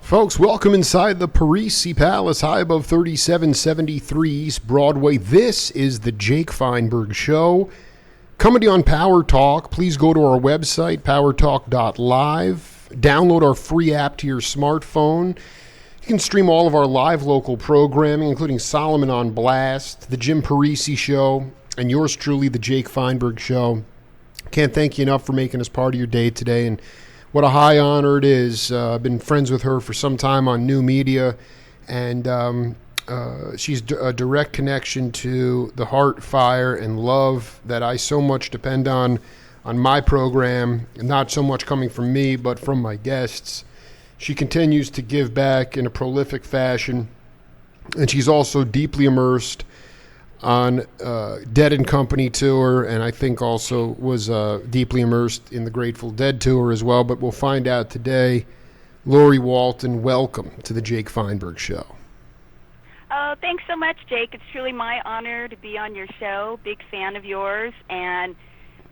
Folks, welcome inside the Parisi Palace, high above 3773 East Broadway. This is the Jake Feinberg Show. Coming to you on Power Talk. Please go to our website, powertalk.live. Download our free app to your smartphone. You can stream all of our live local programming, including Solomon on Blast, the Jim Parisi Show, and yours truly, the Jake Feinberg Show. Can't thank you enough for making us part of your day today, and what a high honor it is. I've been friends with her for some time on new media, and she's a direct connection to the heart, fire, and love that I so much depend on my program, not so much coming from me, but from my guests. She continues to give back in a prolific fashion, and she's also deeply immersed on Dead and Company tour, and I think also was deeply immersed in the Grateful Dead tour as well, but we'll find out today. Lori Walton, welcome to the Jake Feinberg Show. Oh, thanks so much, Jake. It's truly my honor to be on your show. Big fan of yours, and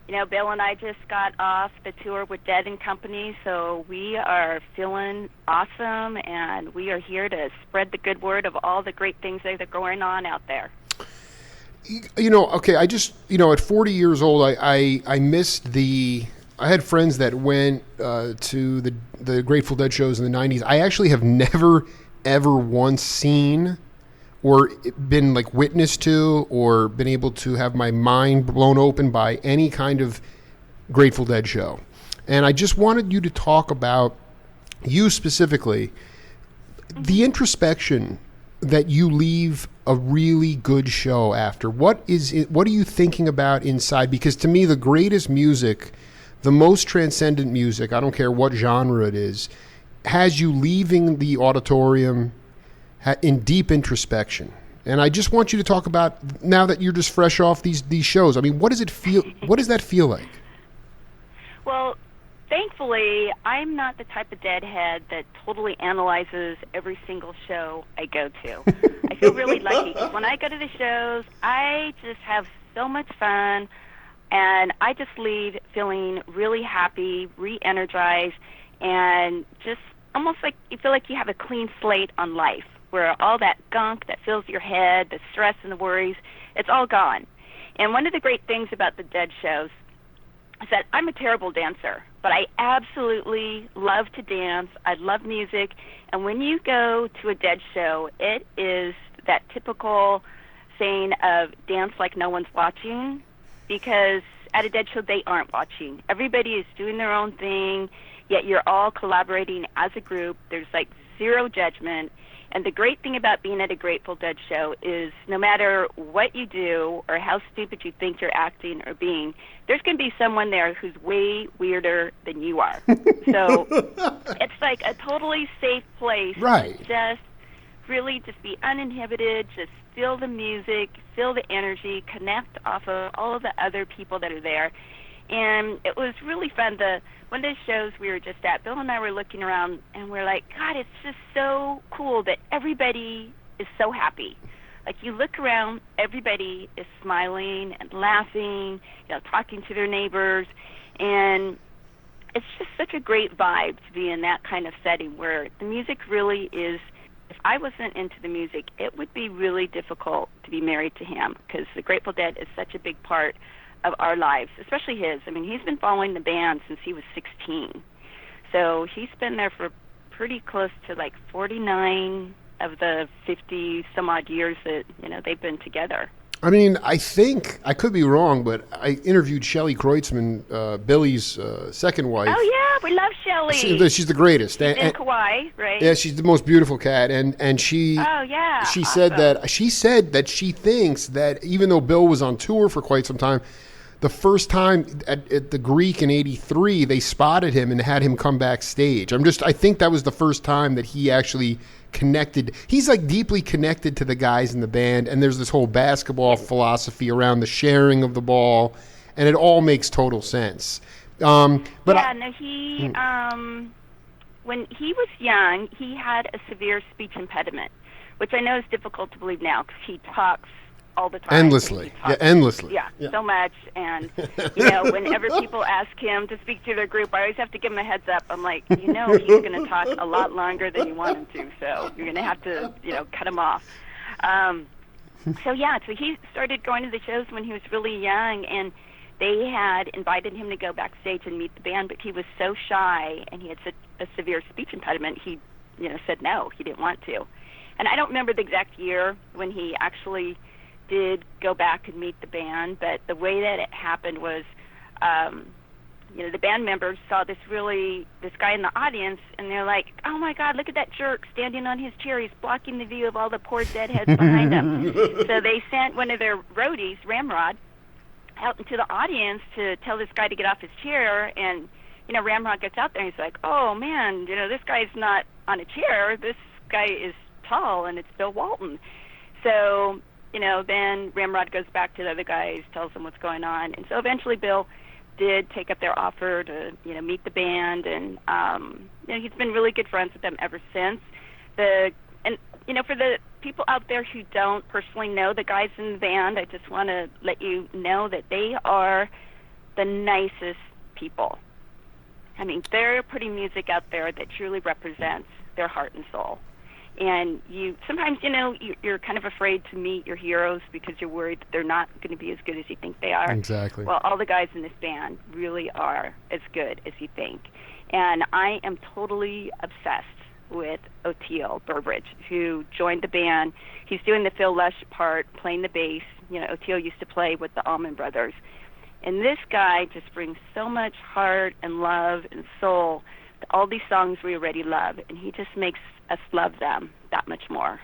you know, Bill and I just got off the tour with Dead and Company, so we are feeling awesome, and we are here to spread the good word of all the great things that are going on out there. You know, okay, I just, at 40 years old, I missed I had friends that went to the Grateful Dead shows in the 90s. I actually have never, ever once seen or been like witness to or been able to have my mind blown open by any kind of Grateful Dead show. And I just wanted you to talk about, you specifically, the introspection that you leave a really good show after. What are you thinking about inside? Because to me, the greatest music, the most transcendent music, I don't care what genre it is, has you leaving the auditorium in deep introspection. And I just want you to talk about, now that you're just fresh off these shows, I mean, what does it feel? What does that feel like? Well, thankfully, I'm not the type of deadhead that totally analyzes every single show I go to. I feel really lucky because when I go to the shows, I just have so much fun, and I just leave feeling really happy, re-energized, and just almost like you feel like you have a clean slate on life, where all that gunk that fills your head, the stress and the worries, it's all gone. And one of the great things about the Dead shows is that I'm a terrible dancer, but I absolutely love to dance. I love music. And when you go to a Dead show, it is that typical saying of dance like no one's watching, because at a Dead show, they aren't watching. Everybody is doing their own thing, yet you're all collaborating as a group. There's like zero judgment. And the great thing about being at a Grateful Dead show is no matter what you do or how stupid you think you're acting or being, there's going to be someone there who's way weirder than you are. So it's like a totally safe place. Right. To just really just be uninhibited, just feel the music, feel the energy, connect off of all of the other people that are there. And it was really fun. One of the shows we were just at, Bill and I were looking around, and we're like, God, it's just so cool that everybody is so happy. Like, you look around, everybody is smiling and laughing, talking to their neighbors, and it's just such a great vibe to be in that kind of setting where the music really is. If I wasn't into the music, it would be really difficult to be married to him, because the Grateful Dead is such a big part of our lives, especially his. I mean, he's been following the band since he was 16. So he's been there for pretty close to like 49 of the 50 some odd years that, they've been together. I mean, I think, I could be wrong, but I interviewed Shelley Kreutzmann, Billy's second wife. Oh, yeah, we love Shelley. She's the greatest. She's in Kauai, right? Yeah, she's the most beautiful cat, and she. Oh yeah. She awesome. said that she thinks that even though Bill was on tour for quite some time, the first time at the Greek in '83, they spotted him and had him come backstage. I think that was the first time that he actually connected. He's like deeply connected to the guys in the band, and there's this whole basketball philosophy around the sharing of the ball, and it all makes total sense. When he was young, he had a severe speech impediment, which I know is difficult to believe now because he talks all the time. Endlessly. Endlessly. Yeah, so much. And, whenever people ask him to speak to their group, I always have to give him a heads up. I'm like, he's going to talk a lot longer than you want him to, so you're going to have to, cut him off. So he started going to the shows when he was really young, and they had invited him to go backstage and meet the band, but he was so shy, and he had such a severe speech impediment, he, said no, he didn't want to. And I don't remember the exact year when he actually did go back and meet the band, but the way that it happened was, the band members saw this guy in the audience, and they're like, oh my God, look at that jerk standing on his chair. He's blocking the view of all the poor deadheads behind him. So they sent one of their roadies, Ramrod, out into the audience to tell this guy to get off his chair, and, Ramrod gets out there, and he's like, oh man, this guy's not on a chair. This guy is tall, and it's Bill Walton. So, then Ramrod goes back to the other guys, tells them what's going on. And so eventually Bill did take up their offer to, meet the band. And, he's been really good friends with them ever since. For the people out there who don't personally know the guys in the band, I just want to let you know that they are the nicest people. I mean, they're putting music out there that truly represents their heart and soul. And sometimes, you're kind of afraid to meet your heroes because you're worried that they're not going to be as good as you think they are. Exactly. Well, all the guys in this band really are as good as you think. And I am totally obsessed with Oteil Burbridge, who joined the band. He's doing the Phil Lesh part, playing the bass. Oteil used to play with the Allman Brothers. And this guy just brings so much heart and love and soul to all these songs we already love, and he just makes us love them that much more.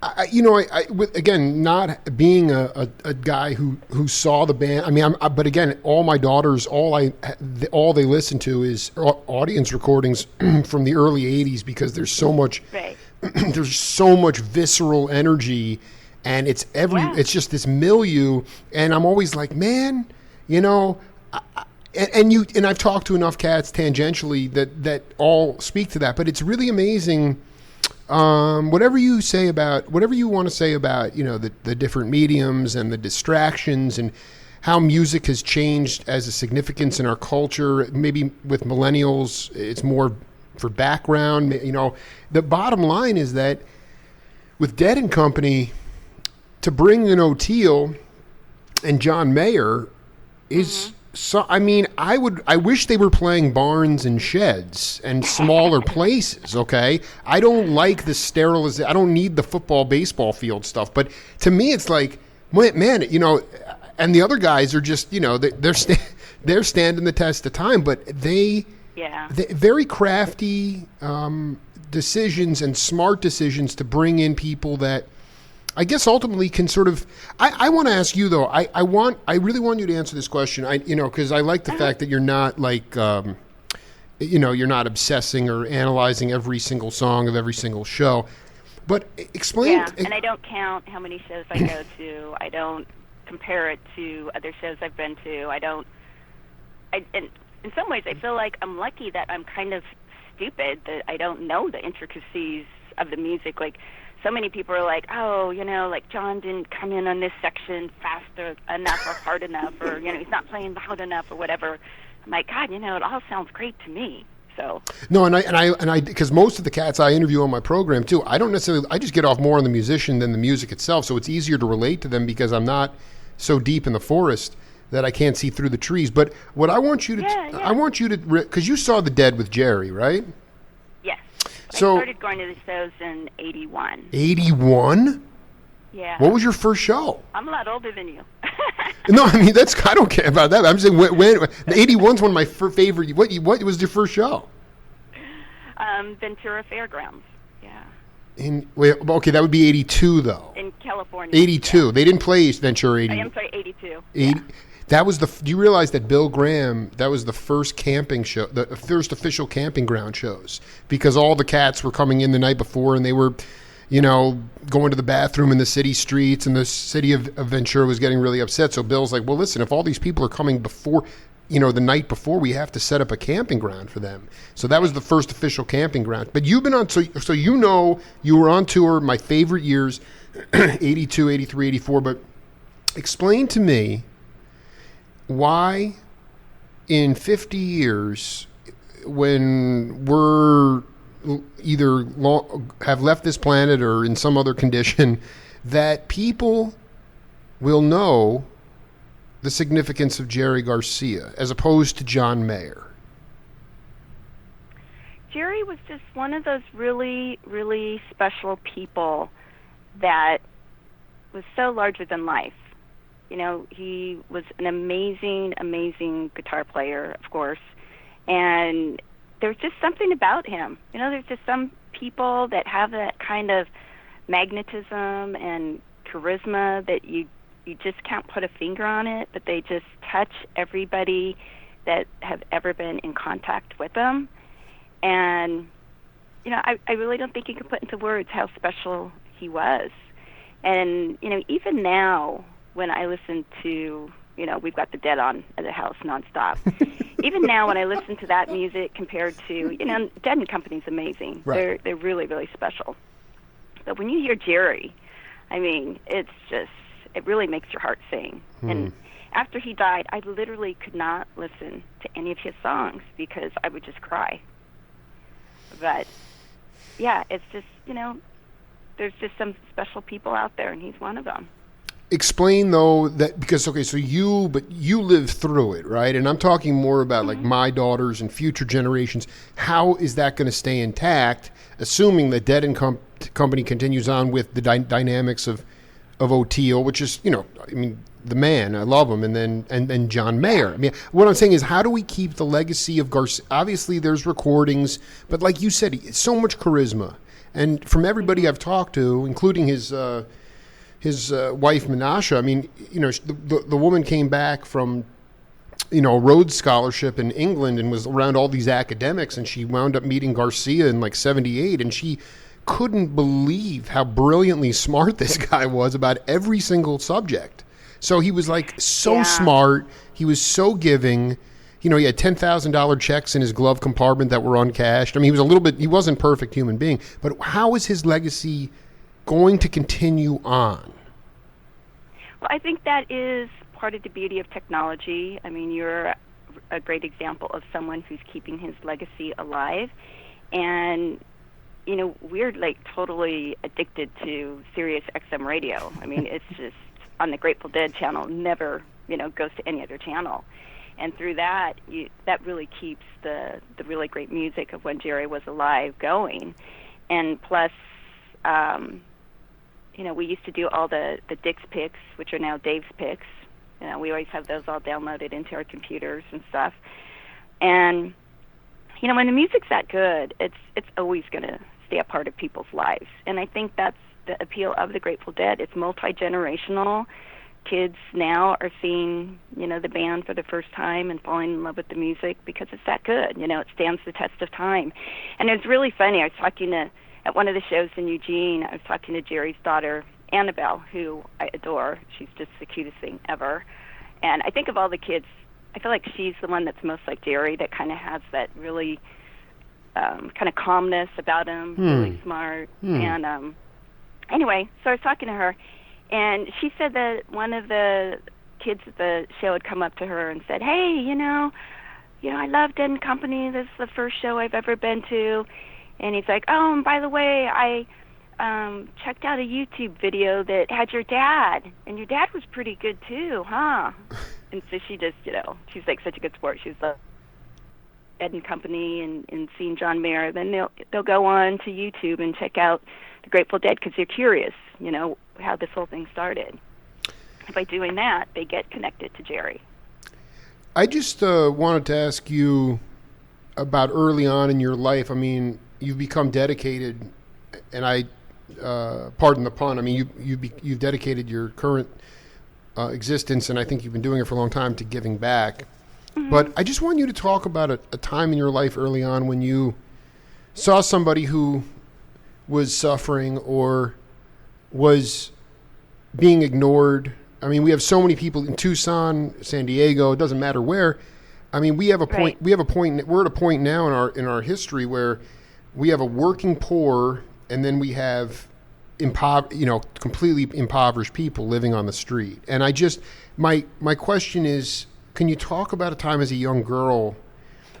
Again, not being a guy who saw the band. I mean, but again, all my daughters, all they listen to is audience recordings from the early '80s because there's so much, there's so much visceral energy, and it's just this milieu, and I'm always like, man, And I've talked to enough cats tangentially that all speak to that, but it's really amazing. Whatever you want to say about the different mediums and the distractions and how music has changed as a significance in our culture. Maybe with millennials, it's more for background. The bottom line is that with Dead and Company, to bring in Oteil and John Mayer is. So, I mean, I wish they were playing barns and sheds and smaller places, okay? I don't like the sterilization. I don't need the football, baseball field stuff. But to me, it's like, man, and the other guys are just, they're standing the test of time. But they very crafty decisions and smart decisions to bring in people that I guess ultimately can sort of. I want to ask you though. I really want you to answer this question. Because I like the fact that you're not like, you're not obsessing or analyzing every single song of every single show. But explain. Yeah, and I don't count how many shows I go to. I don't compare it to other shows I've been to. And in some ways, I feel like I'm lucky that I'm kind of stupid that I don't know the intricacies of the music. Like, so many people are like, oh, like John didn't come in on this section faster enough or hard enough, or, he's not playing loud enough or whatever. I'm like, God, it all sounds great to me. So. No, and I, because most of the cats I interview on my program too, I just get off more on the musician than the music itself. So it's easier to relate to them because I'm not so deep in the forest that I can't see through the trees. But what I want you to, I want you to, because you saw the Dead with Jerry, right? Yes. So, I started going to the shows in 81. 81? Yeah. What was your first show? I'm a lot older than you. No, I mean, I don't care about that. I'm saying when 81's one of my favorite. What was your first show? Ventura Fairgrounds. Yeah. Okay, that would be 82 though. In California. 82. Yeah. They didn't play Ventura 80. I am sorry, 82. 80. Yeah. That was do you realize that Bill Graham, that was the first camping show, the first official camping ground shows, because all the cats were coming in the night before and they were, going to the bathroom in the city streets, and the city of Ventura was getting really upset. So Bill's like, well, listen, if all these people are coming before, the night before, we have to set up a camping ground for them. So that was the first official camping ground. But you've been on, so you were on tour, my favorite years, 82, 83, 84, but explain to me why in 50 years, when we're either have left this planet or in some other condition, that people will know the significance of Jerry Garcia as opposed to John Mayer. Jerry was just one of those really, really special people that was so larger than life. He was an amazing, amazing guitar player, of course, and there's just something about him. There's just some people that have that kind of magnetism and charisma that you just can't put a finger on it, but they just touch everybody that have ever been in contact with them. And, I really don't think you can put into words how special he was. And, even now, when I listen to, we've got the Dead on at the house nonstop. Even now, when I listen to that music compared to, Dead and Company's amazing. Right. They're really, really special. But when you hear Jerry, I mean, it really makes your heart sing. And after he died, I literally could not listen to any of his songs because I would just cry. But yeah, it's just, there's just some special people out there, and he's one of them. Explain though that, because so you lived through it, right? And I'm talking more about like my daughters and future generations. How is that going to stay intact, assuming that Dead and Company continues on with the dynamics of O'Teal, which is the man, I love him, and then John Mayer. I mean, what I'm saying is, how do we keep the legacy of Garcia? Obviously, there's recordings, but like you said, so much charisma, and from everybody I've talked to, including his wife Menasha, I mean, the woman came back from, a Rhodes Scholarship in England and was around all these academics, and she wound up meeting Garcia in like 78, and she couldn't believe how brilliantly smart this guy was about every single subject. So he was like so smart. He was so giving. He had $10,000 checks in his glove compartment that were uncashed. I mean, he wasn't a perfect human being, but how is his legacy going to continue on? Well, I think that is part of the beauty of technology. I mean, you're a great example of someone who's keeping his legacy alive. And, we're like totally addicted to Sirius XM radio. I mean, it's just on the Grateful Dead channel, never, goes to any other channel. And through that, that really keeps the really great music of when Jerry was alive going. And plus, we used to do all the Dick's picks, which are now Dave's picks. We always have those all downloaded into our computers and stuff. And, when the music's that good, it's always going to stay a part of people's lives. And I think that's the appeal of the Grateful Dead. It's multi-generational. Kids now are seeing, the band for the first time and falling in love with the music because it's that good. It stands the test of time. And it's really funny. I was talking at one of the shows in Eugene, I was talking to Jerry's daughter, Annabelle, who I adore. She's just the cutest thing ever. And I think of all the kids, I feel like she's the one that's most like Jerry, that kind of has that really kind of calmness about him, really smart. And anyway, so I was talking to her, and she said that one of the kids at the show had come up to her and said, hey, I love Dead and Company. This is the first show I've ever been to. And he's like, oh, and by the way, checked out a YouTube video that had your dad, and your dad was pretty good too, huh? And so she just, she's like such a good sport. She's like Ed and Company and seeing John Mayer. Then they'll go on to YouTube and check out the Grateful Dead because they're curious, how this whole thing started. And by doing that, they get connected to Jerry. I just wanted to ask you about early on in your life. I mean, you've become dedicated, and I, pardon the pun, I mean, you've dedicated your current existence, and I think you've been doing it for a long time, to giving back. Mm-hmm. But I just want you to talk about a time in your life early on when you saw somebody who was suffering or was being ignored. I mean, we have so many people in Tucson, San Diego, it doesn't matter where. I mean, we have a point. Right. We're at a point now in our history where we have a working poor, and then we have completely impoverished people living on the street. And I just, my question is, can you talk about a time as a young girl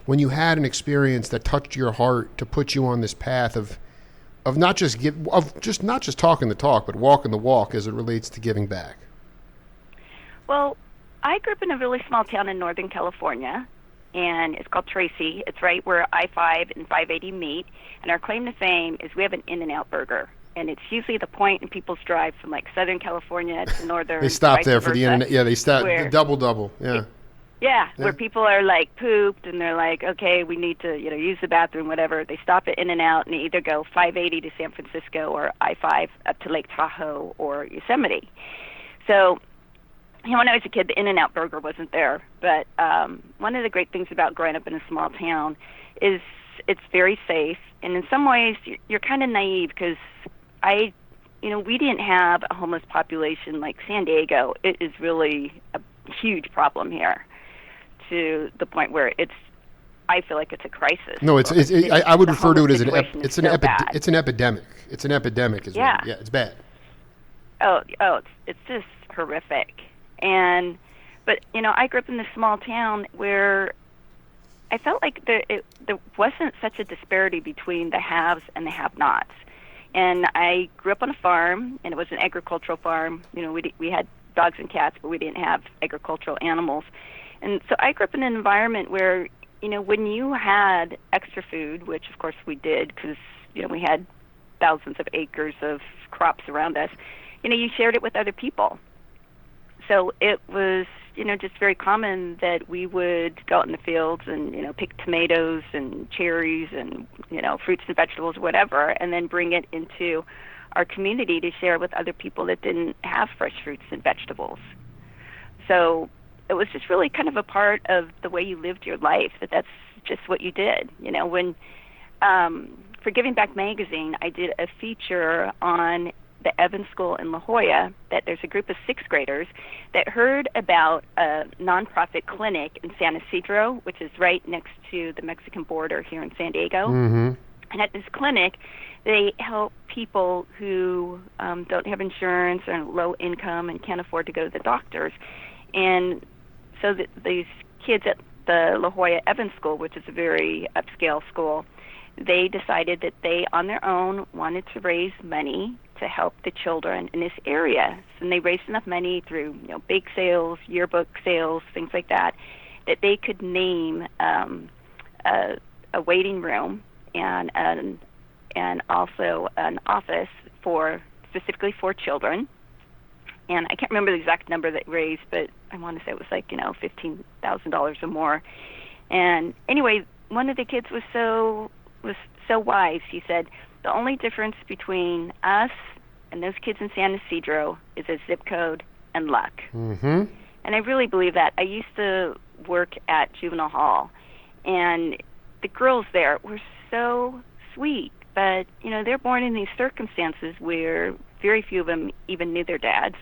when you had an experience that touched your heart to put you on this path of not just talking the talk, but walking the walk as it relates to giving back? Well, I grew up in a really small town in Northern California, and it's called Tracy. It's right where I-5 and 580 meet, and our claim to fame is we have an In-N-Out burger, and it's usually the point in people's drive from like Southern California to Northern. They stop there for the In-N-Out. Yeah, they stop the double. Yeah. Yeah, where people are like pooped and they're like, okay, we need to, use the bathroom, whatever. They stop at In-N-Out and they either go 580 to San Francisco or I-5 up to Lake Tahoe or Yosemite. So, when I was a kid, the In-N-Out burger wasn't there. But one of the great things about growing up in a small town is it's very safe. And in some ways, you're kind of naive because we didn't have a homeless population like San Diego. It is really a huge problem here, to the point where I feel like it's a crisis. No, I would refer to it as it's an epidemic. It's an epidemic. Yeah, it's bad. Oh, it's just horrific. But I grew up in this small town where I felt like there wasn't such a disparity between the haves and the have-nots. And I grew up on a farm, and it was an agricultural farm. We had dogs and cats, but we didn't have agricultural animals. And so I grew up in an environment where, when you had extra food, which of course we did because, we had thousands of acres of crops around us, you shared it with other people. So it was, just very common that we would go out in the fields and, pick tomatoes and cherries and, fruits and vegetables, whatever, and then bring it into our community to share with other people that didn't have fresh fruits and vegetables. So it was just really kind of a part of the way you lived your life, that's just what you did. When for Giving Back magazine, I did a feature on the Evans School in La Jolla, that there's a group of sixth graders that heard about a nonprofit clinic in San Isidro, which is right next to the Mexican border here in San Diego. Mm-hmm. And at this clinic, they help people who don't have insurance or low income and can't afford to go to the doctors. And so these kids at the La Jolla Evans School, which is a very upscale school, they decided that they, on their own, wanted to raise money to help the children in this area. And they raised enough money through, bake sales, yearbook sales, things like that, that they could name a waiting room and also an office specifically for children. And I can't remember the exact number that raised, but I want to say it was like, $15,000 or more. And anyway, one of the kids was so wise. He said, the only difference between us and those kids in San Isidro is a zip code and luck. Mm-hmm. And I really believe that. I used to work at juvenile hall, and the girls there were so sweet, but, they're born in these circumstances where very few of them even knew their dads.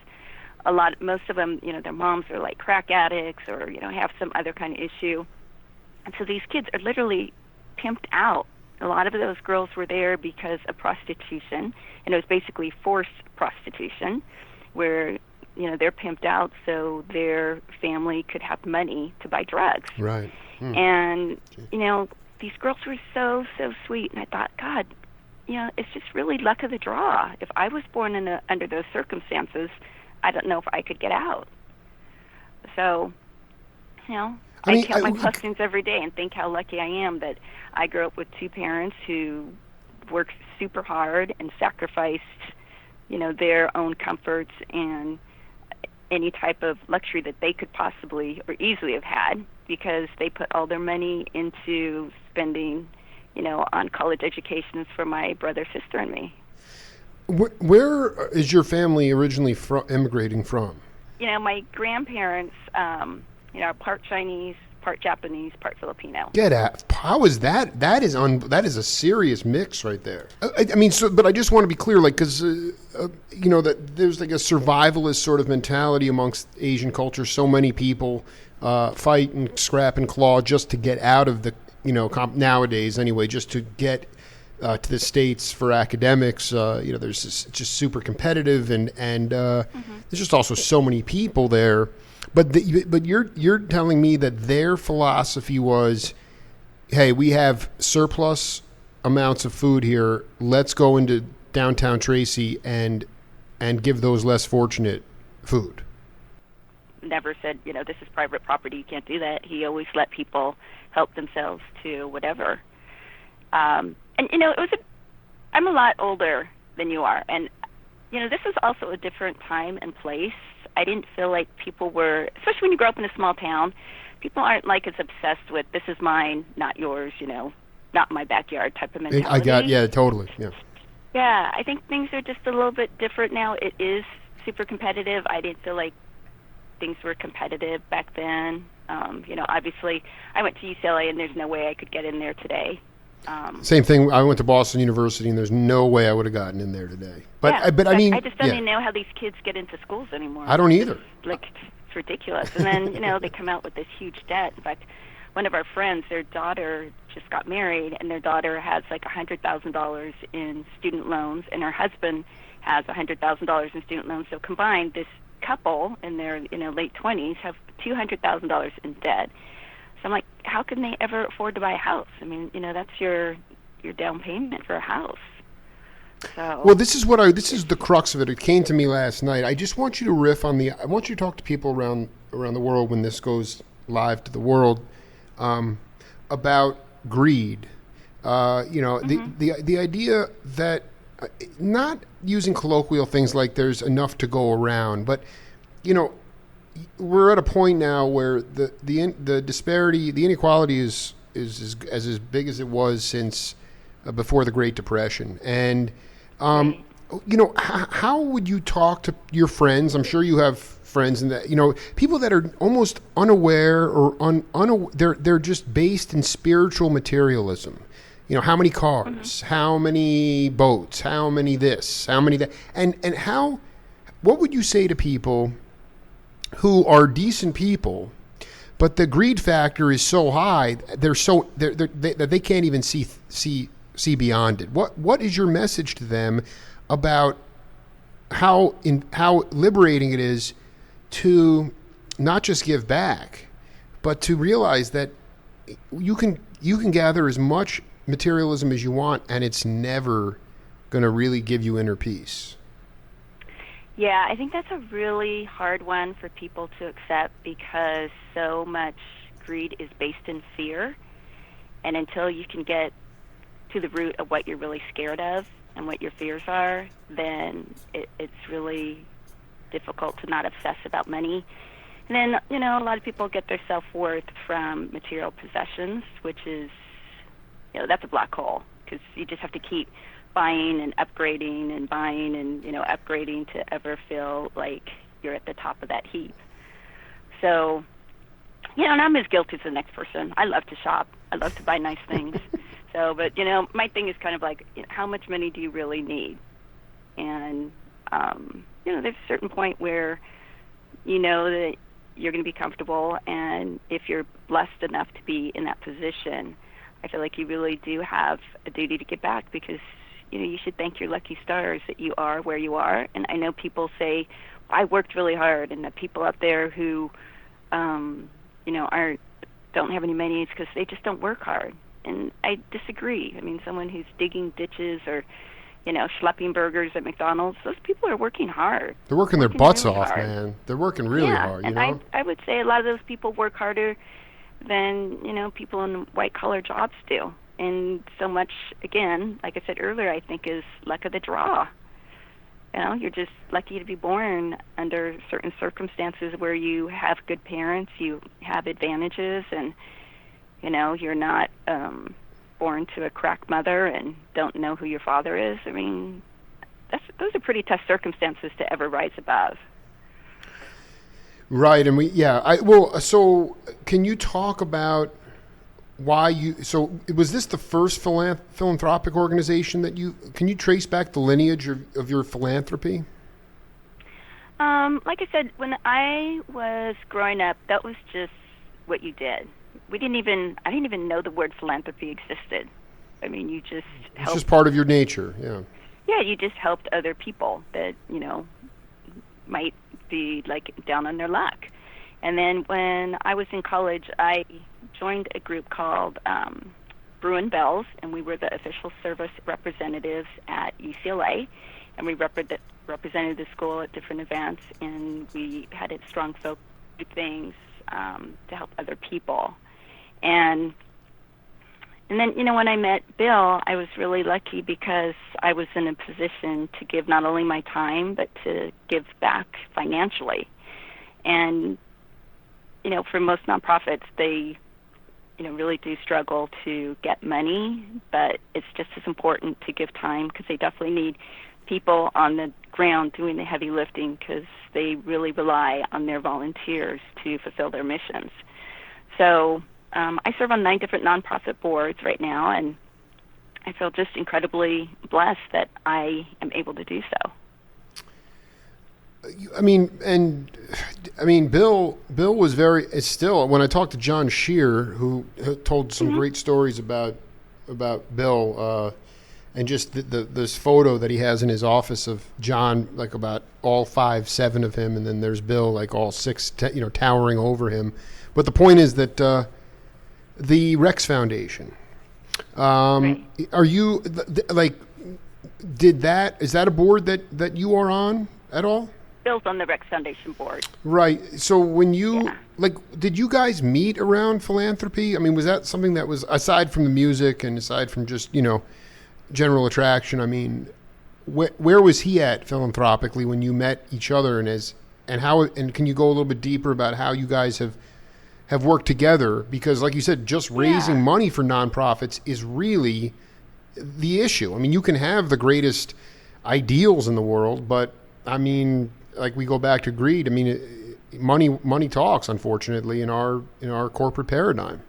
Most of them, their moms are like crack addicts or, have some other kind of issue. And so these kids are literally pimped out. A lot of those girls were there because of prostitution, and it was basically forced prostitution, where, they're pimped out so their family could have money to buy drugs. Right. And, these girls were so, so sweet, and I thought, God, it's just really luck of the draw. If I was born under those circumstances, I don't know if I could get out. So, I count my blessings every day and think how lucky I am that I grew up with two parents who worked super hard and sacrificed, their own comforts and any type of luxury that they could possibly or easily have had, because they put all their money into spending, on college educations for my brother, sister, and me. Where is your family originally immigrating from? My grandparents, are part Chinese, part Japanese, part Filipino. Get out! How is that? That is a serious mix right there. But I just want to be clear, because that there's like a survivalist sort of mentality amongst Asian culture. So many people fight and scrap and claw just to get out of the, nowadays anyway, just to get to the States for academics. There's this, it's just super competitive, and there's just also so many people there. But you're telling me that their philosophy was, hey, we have surplus amounts of food here. Let's go into downtown Tracy and give those less fortunate food. Never said, this is private property, you can't do that. He always let people help themselves to whatever. And I'm a lot older than you are, and this was also a different time and place. I didn't feel like people were, especially when you grow up in a small town, people aren't like as obsessed with this is mine, not yours, not my backyard type of mentality. Totally, yeah. Yeah, I think things are just a little bit different now. It is super competitive. I didn't feel like things were competitive back then. Obviously, I went to UCLA, and there's no way I could get in there today. Same thing. I went to Boston University, and there's no way I would have gotten in there today. I just don't even know how these kids get into schools anymore. I don't either. It's ridiculous. And then they come out with this huge debt. In fact, one of our friends, their daughter just got married, and their daughter has like $100,000 in student loans, and her husband has $100,000 in student loans. So combined, this couple in their late 20s have $200,000 in debt. So I'm like, how can they ever afford to buy a house? I mean, that's your down payment for a house. So. Well, this is the crux of it. It came to me last night. I just want you to riff on I want you to talk to people around the world when this goes live to the world, about greed. The idea that, not using colloquial things like there's enough to go around, but we're at a point now where the disparity, the inequality is as big as it was since before the Great Depression. And how would you talk to your friends? I'm sure you have friends in that, people that are almost unaware or they're just based in spiritual materialism. How many cars, how many boats, how many this, how many that, and what would you say to people who are decent people, but the greed factor is so high, that they can't even see beyond it? What is your message to them about how liberating it is to not just give back, but to realize that you can gather as much materialism as you want, and it's never going to really give you inner peace? Yeah, I think that's a really hard one for people to accept, because so much greed is based in fear. And until you can get to the root of what you're really scared of and what your fears are, then it's really difficult to not obsess about money. And then, a lot of people get their self-worth from material possessions, which is, that's a black hole, because you just have to keep buying and upgrading and buying and, upgrading to ever feel like you're at the top of that heap. So, and I'm as guilty as the next person. I love to shop. I love to buy nice things. But, my thing is kind of like, how much money do you really need? And, there's a certain point where you know that you're going to be comfortable, and if you're blessed enough to be in that position, I feel like you really do have a duty to give back, because you should thank your lucky stars that you are where you are. And I know people say, I worked really hard, and the people out there who, don't have any money, it's because they just don't work hard. and I disagree. I mean, someone who's digging ditches or, schlepping burgers at McDonald's, those people are working hard. They're working their butts really off, hard. man. They're working really hard, and I would say a lot of those people work harder than, people in white-collar jobs do. And so much, again, like I said earlier, I think is luck of the draw. You're just lucky to be born under certain circumstances where you have good parents, you have advantages, and, you're not born to a crack mother and don't know who your father is. I mean, those are pretty tough circumstances to ever rise above. Right, and so can you talk about so was this the first philanthropic organization can you trace back the lineage of your philanthropy? Like I said, when I was growing up, that was just what you did. I didn't even know the word philanthropy existed. I mean, you just helped. It's just part of your nature, yeah. Yeah, you just helped other people that, might be like down on their luck. And then when I was in college, I joined a group called Bruin Bells, and we were the official service representatives at UCLA, and we represented the school at different events, and we had a strong focus on things to help other people. And then, when I met Bill, I was really lucky because I was in a position to give not only my time, but to give back financially. And, for most nonprofits, they, really do struggle to get money, but it's just as important to give time because they definitely need people on the ground doing the heavy lifting because they really rely on their volunteers to fulfill their missions. So I serve on 9 different nonprofit boards right now, and I feel just incredibly blessed that I am able to do so. Bill was still, when I talked to John Shear, who told some great stories about Bill, and just this photo that he has in his office of John, like about all 5, 7 of him, and then there's Bill, like all 6, towering over him. But the point is that the Rex Foundation, Right. are you is that a board that you are on at all? Bill's on the Rex Foundation board. Right. So when you did you guys meet around philanthropy? I mean, was that something that was, aside from the music and aside from just, general attraction? I mean, where was he at philanthropically when you met each other, and can you go a little bit deeper about how you guys have worked together? Because like you said, just raising money for nonprofits is really the issue. I mean, you can have the greatest ideals in the world, but I mean, like we go back to greed. I mean, money talks, unfortunately, in our corporate paradigm.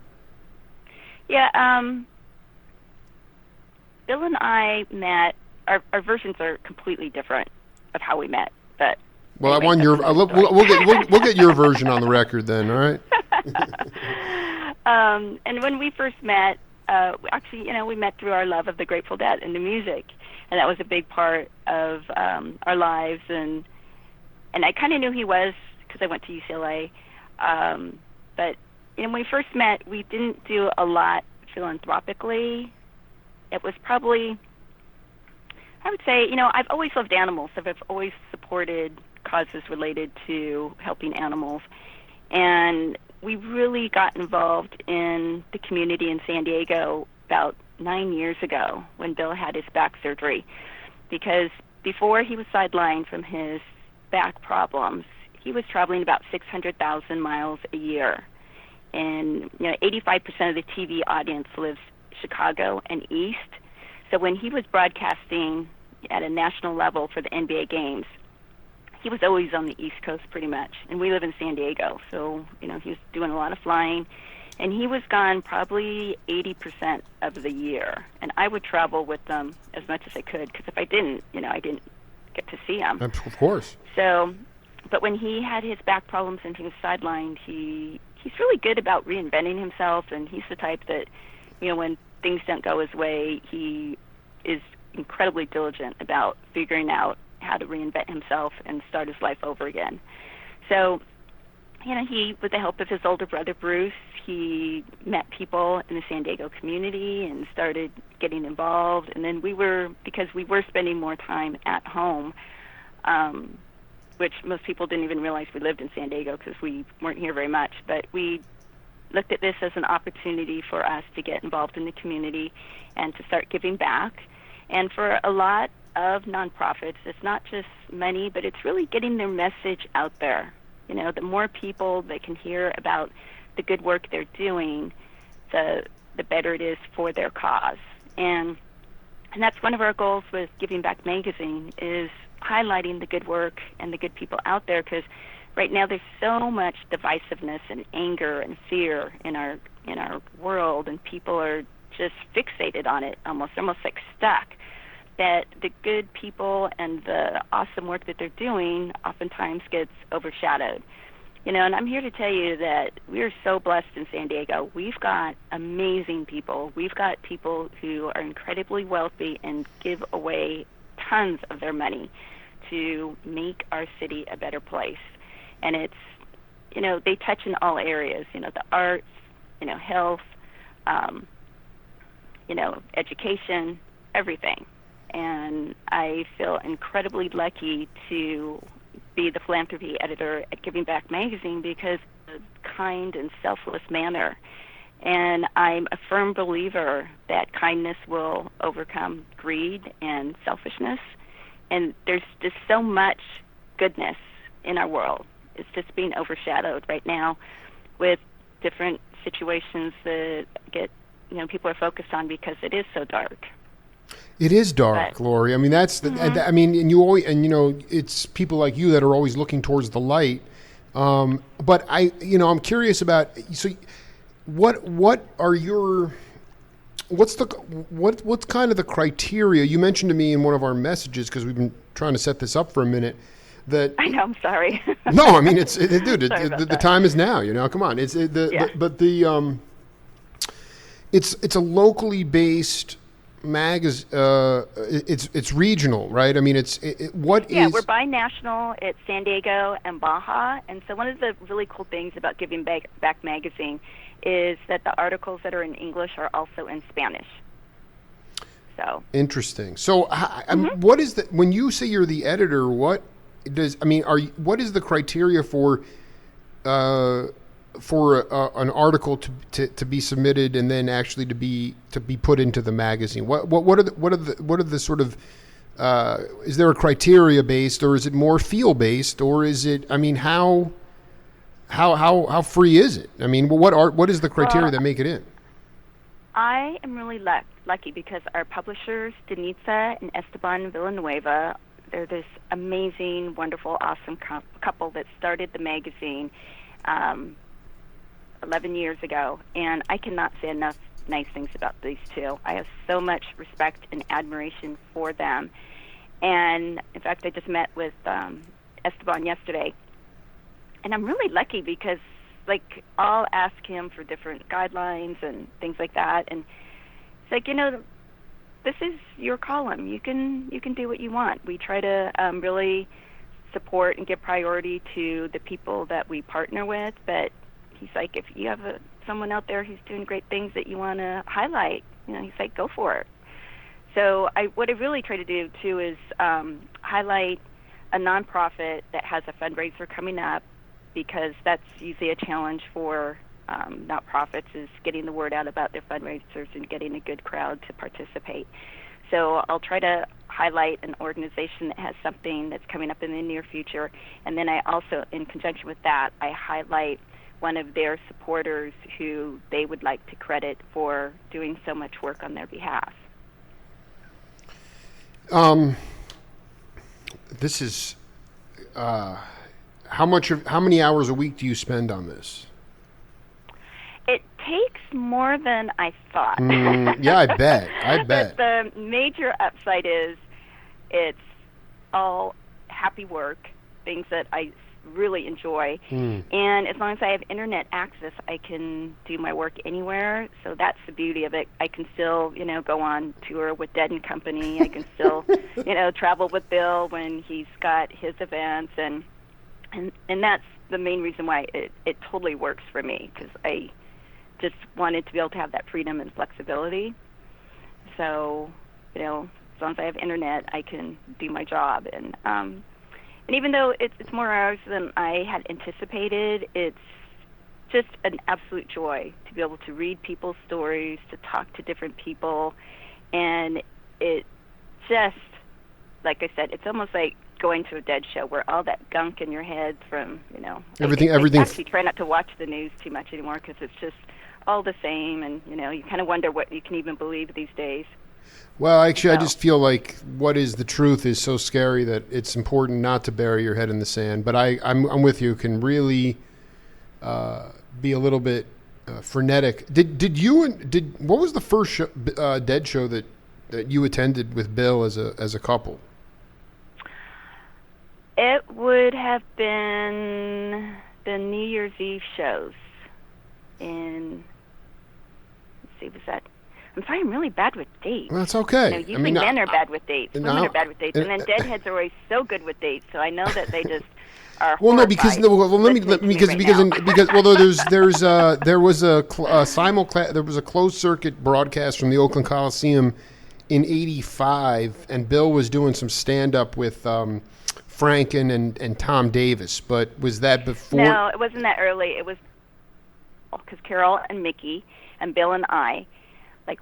Yeah, Bill and I met. Our versions are completely different of how we met, but well, I want your. We'll get your version on the record then. All right. And when we first met, actually, we met through our love of the Grateful Dead and the music, and that was a big part of our lives. And I kind of knew he was because I went to UCLA. But when we first met, we didn't do a lot philanthropically. It was probably, I would say, I've always loved animals, so I've always supported causes related to helping animals. And we really got involved in the community in San Diego about 9 years ago when Bill had his back surgery, because before he was sidelined from his back problems, he was traveling about 600,000 miles a year. And 85% of the TV audience lives Chicago and East. So when he was broadcasting at a national level for the NBA games, he was always on the East Coast pretty much. And we live in San Diego, so he was doing a lot of flying. And he was gone probably 80% of the year. And I would travel with them as much as I could, because if I didn't, I didn't get to see him. Of course. So, but when he had his back problems and he was sidelined, he's really good about reinventing himself, and he's the type that, when things don't go his way, he is incredibly diligent about figuring out how to reinvent himself and start his life over again. So, he, with the help of his older brother Bruce, he met people in the San Diego community and started getting involved. And then because we were spending more time at home, which most people didn't even realize we lived in San Diego because we weren't here very much, but we looked at this as an opportunity for us to get involved in the community and to start giving back. And for a lot of nonprofits, it's not just money, but it's really getting their message out there. The more people that can hear about the good work they're doing, the better it is for their cause. And that's one of our goals with Giving Back Magazine, is highlighting the good work and the good people out there, because right now there's so much divisiveness and anger and fear in our world, and people are just fixated on it, almost like stuck, that the good people and the awesome work that they're doing oftentimes gets overshadowed. And I'm here to tell you that we're so blessed in San Diego. We've got amazing people. We've got people who are incredibly wealthy and give away tons of their money to make our city a better place. And it's, they touch in all areas, the arts, health, education, everything. And I feel incredibly lucky to be the philanthropy editor at Giving Back Magazine because of the kind and selfless manner. And I'm a firm believer that kindness will overcome greed and selfishness. And there's just so much goodness in our world. It's just being overshadowed right now with different situations that people are focused on because it is so dark. It is dark, Lori. I mean, that's the. Mm-hmm. It's people like you that are always looking towards the light. But I'm curious about. So, what's kind of the criteria? You mentioned to me in one of our messages, because we've been trying to set this up for a minute. That I know. I'm sorry. No, I mean the time is now. Come on. It's a locally based magazine. It's regional, right? I mean, we're bi-national. It's San Diego and Baja, and so one of the really cool things about Giving Back Magazine is that the articles that are in English are also in Spanish. So interesting. So, what is when you say you're the editor? What is the criteria for an article to be submitted and then actually to be put into the magazine? What are the sort of is there a criteria based, or is it more feel based, or is it? I mean, how free is it? I mean, what is the criteria that make it in? I am really lucky because our publishers, Denitza and Esteban Villanueva, they're this amazing, wonderful, awesome couple that started the magazine 11 years ago, and I cannot say enough nice things about these two. I have so much respect and admiration for them. And in fact, I just met with Esteban yesterday, and I'm really lucky because I'll ask him for different guidelines and things like that, and it's this is your column. You can do what you want. We try to really support and give priority to the people that we partner with, but he's like, if you have someone out there who's doing great things that you want to highlight, he's like, go for it. So what I really try to do too is highlight a nonprofit that has a fundraiser coming up, because that's usually a challenge for nonprofits, is getting the word out about their fundraisers and getting a good crowd to participate. So I'll try to highlight an organization that has something that's coming up in the near future, and then I also, in conjunction with that, I highlight one of their supporters who they would like to credit for doing so much work on their behalf. This is how many hours a week do you spend on this? It takes more than I thought. Yeah, I bet. But the major upside is it's all happy work, things that I really enjoy. And as long as I have internet access, I can do my work anywhere. So that's the beauty of it. I can still, go on tour with Dead and Company. I can still, travel with Bill when he's got his events. And that's the main reason why it totally works for me, because just wanted to be able to have that freedom and flexibility. So, as long as I have internet, I can do my job. And even though it's more hours than I had anticipated, it's just an absolute joy to be able to read people's stories, to talk to different people, and it just, like I said, it's almost like going to a Dead show where all that gunk in your head from, everything. I actually try not to watch the news too much anymore because it's just all the same, and, you kind of wonder what you can even believe these days. Well, actually, I just feel like what is the truth is so scary that it's important not to bury your head in the sand. But I'm with you. Can really be a little bit frenetic. What was the first show, Dead show that you attended with Bill as a couple? It would have been the New Year's Eve shows in. Let's see, was that? I'm sorry, I'm really bad with dates. Well, that's okay. Usually men are bad with dates. Women are bad with dates, and then deadheads are always so good with dates. So I know that they just are. Well, no, because there was a closed circuit broadcast from the Oakland Coliseum in '85, and Bill was doing some stand up with Franken and Tom Davis. But was that before? No, it wasn't that early. It was because Carol and Mickey and Bill and I,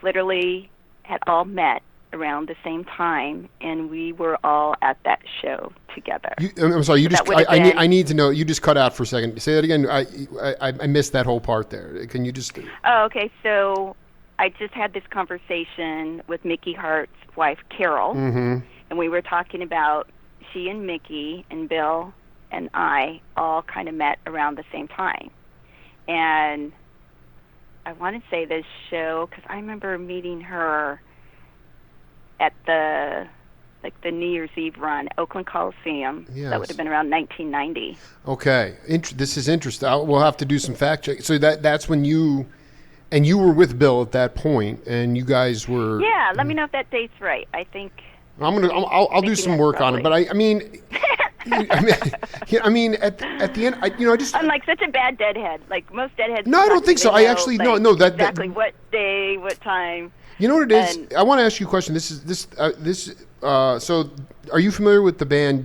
literally had all met around the same time, and we were all at that show together. I'm sorry. I need to know. You just cut out for a second. Say that again. I missed that whole part there. Can you just? Oh, okay. So I just had this conversation with Mickey Hart's wife, Carol, mm-hmm. and we were talking about she and Mickey and Bill and I all kind of met around the same time, and I want to say this show because I remember meeting her at the New Year's Eve run, Oakland Coliseum. Yes. That would have been around 1990. Okay, this is interesting. We'll have to do some fact check. So that's when you were with Bill at that point, and you guys were. Yeah, let me know if that date's right. I think. I'll do some work on it, but I mean. I mean, at the end, I just. I'm like such a bad deadhead. Like most deadheads. No, I don't think so. I actually no. That exactly what day, what time. You know what it is? I want to ask you a question. So, are you familiar with the band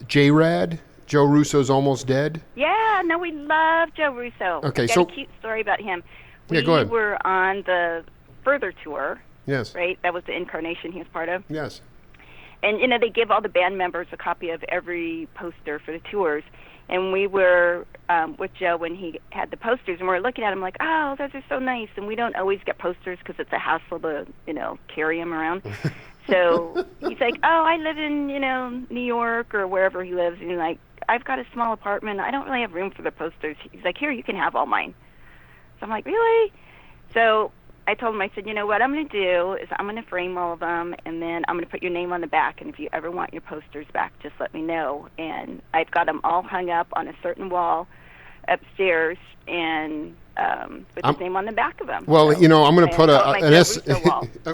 J-Rad? Joe Russo's Almost Dead. Yeah, no, we love Joe Russo. Okay, got a cute story about him. Yeah, go ahead. We were on the Further tour. Yes. Right, that was the incarnation he was part of. Yes. And, they give all the band members a copy of every poster for the tours. And we were with Joe when he had the posters, and we were looking at them like, oh, those are so nice. And we don't always get posters because it's a hassle to, carry them around. So he's like, oh, I live in, New York or wherever he lives. And he's like, I've got a small apartment. I don't really have room for the posters. He's like, here, you can have all mine. So I'm like, really? So I told him, I said, you know what I'm going to do is I'm going to frame all of them, and then I'm going to put your name on the back, and if you ever want your posters back, just let me know. And I've got them all hung up on a certain wall upstairs, and with his name on the back of them. Well, so, I'm going to put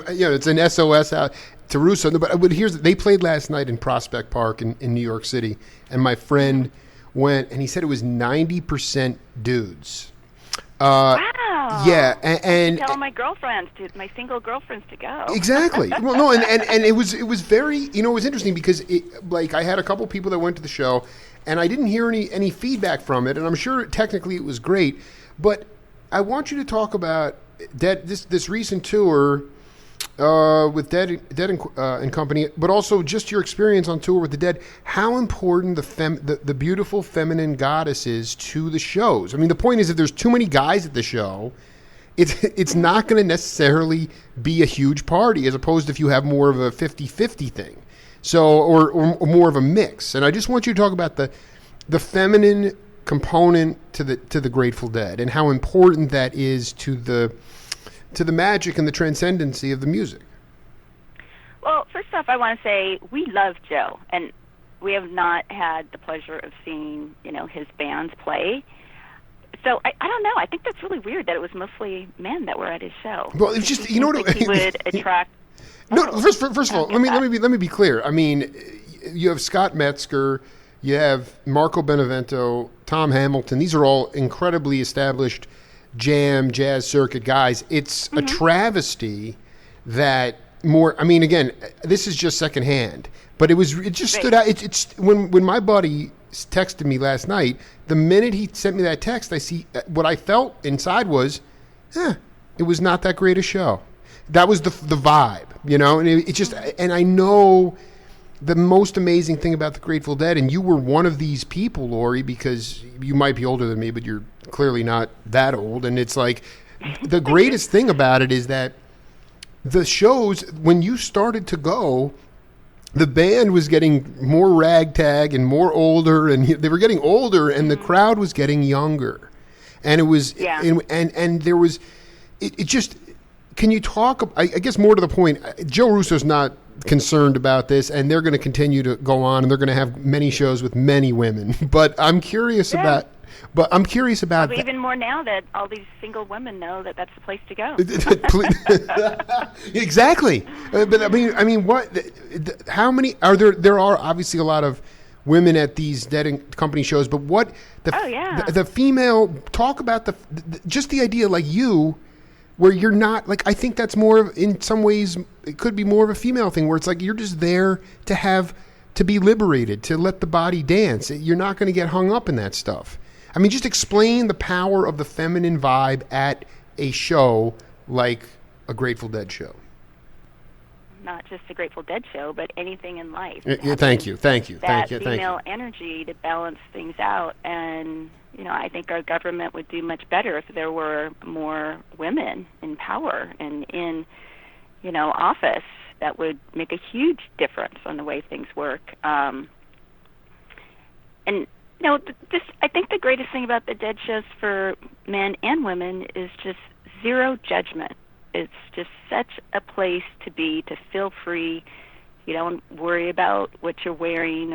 it's an SOS out to Russo. But they played last night in Prospect Park in New York City, and my friend went, and he said it was 90% dudes. Wow. Yeah, and tell my girlfriends, my single girlfriends, to go. Exactly. Well, no, and it was very, it was interesting because I had a couple people that went to the show, and I didn't hear any feedback from it, and I'm sure technically it was great, but I want you to talk about this recent tour with Dead and Company, but also just your experience on tour with the Dead. How important the beautiful feminine goddess is to the shows. I mean, the point is, if there's too many guys at the show, it's not going to necessarily be a huge party, as opposed to if you have more of a 50-50 thing. So, or more of a mix. And I just want you to talk about the feminine component to the Grateful Dead and how important that is to the magic and the transcendency of the music. Well, first off, I want to say we love Joe, and we have not had the pleasure of seeing, his bands play. So I don't know. I think that's really weird that it was mostly men that were at his show. Well, it's just he would attract. No, first of all, let me be clear. I mean, you have Scott Metzger, you have Marco Benevento, Tom Hamilton. These are all incredibly established jam, jazz circuit guys. It's a travesty that more. I mean, again, this is just secondhand, but it just stood out. It's when my buddy texted me last night. The minute he sent me that text, I see what I felt inside was, it was not that great a show. That was the vibe, you know, and it just, and I know the most amazing thing about the Grateful Dead, and you were one of these people, Lori, because you might be older than me, but you're clearly not that old. And it's like, the greatest thing about it is that the shows, when you started to go, the band was getting more ragtag and more older, and they were getting older, and the crowd was getting younger. And it was, and there was, it just, can you talk, I guess more to the point, Joe Russo's not concerned about this, and they're going to continue to go on, and they're going to have many shows with many women. But I'm curious about, Probably even more now that all these single women know that that's the place to go. Exactly. But I mean, what? How many are there? There are obviously a lot of women at these Dead Company shows, but what? The female, talk about just the idea, like you, where you're not, like, I think that's more of, in some ways, it could be more of a female thing, where it's like you're just there to be liberated, to let the body dance. You're not going to get hung up in that stuff. I mean, just explain the power of the feminine vibe at a show like a Grateful Dead show. Not just a Grateful Dead show, but anything in life. Thank you. That female energy to balance things out. And, you know, I think our government would do much better if there were more women in power and in, you know, office. That would make a huge difference on the way things work. And, you know, I think the greatest thing about the Dead shows for men and women is just zero judgment. It's just such a place to be, to feel free. You don't worry about what you're wearing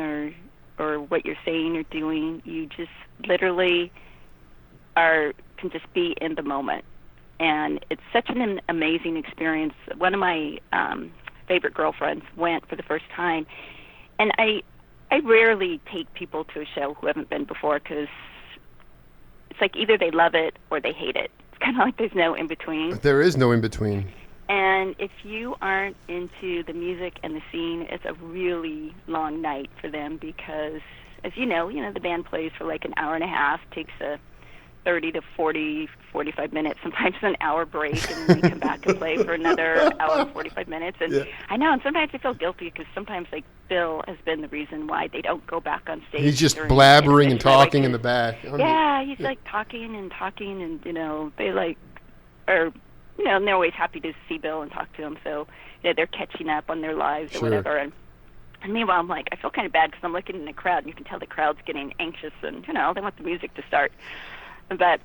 or what you're saying or doing. You just literally can just be in the moment. And it's such an amazing experience. One of my favorite girlfriends went for the first time, and I rarely take people to a show who haven't been before, because it's like either they love it or they hate it. It's kind of like there's no in-between. There is no in-between. And if you aren't into the music and the scene, it's a really long night for them, because, as you know, the band plays for like an hour and a half, takes a 30 to 40, 45 minutes, sometimes an hour break, and then we come back and play for another hour and 45 minutes. And I know, and sometimes I feel guilty, because sometimes, like, Bill has been the reason why they don't go back on stage. He's just blabbering and talking in the back. He's like talking, and, you know, they like, or, you know, and they're always happy to see Bill and talk to him, so, you know, they're catching up on their lives or whatever. And meanwhile, I'm like, I feel kind of bad, because I'm looking in the crowd, and you can tell the crowd's getting anxious, and, you know, they want the music to start. But,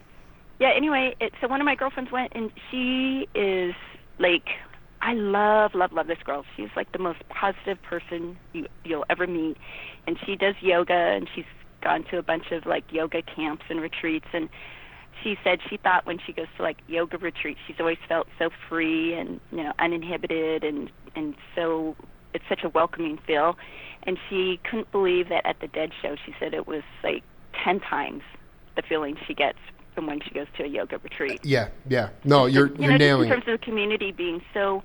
yeah, anyway, so one of my girlfriends went, and she is, like, I love this girl. She's, like, the most positive person you'll ever meet. And she does yoga, and she's gone to a bunch of, like, yoga camps and retreats. And she said she thought when she goes to, like, yoga retreats, she's always felt so free and, you know, uninhibited, and so it's such a welcoming feel. And she couldn't believe that at the Dead show, she said it was, like, 10 times the feeling she gets from when she goes to a yoga retreat. Yeah. No, you're nailing it. In terms of the community being so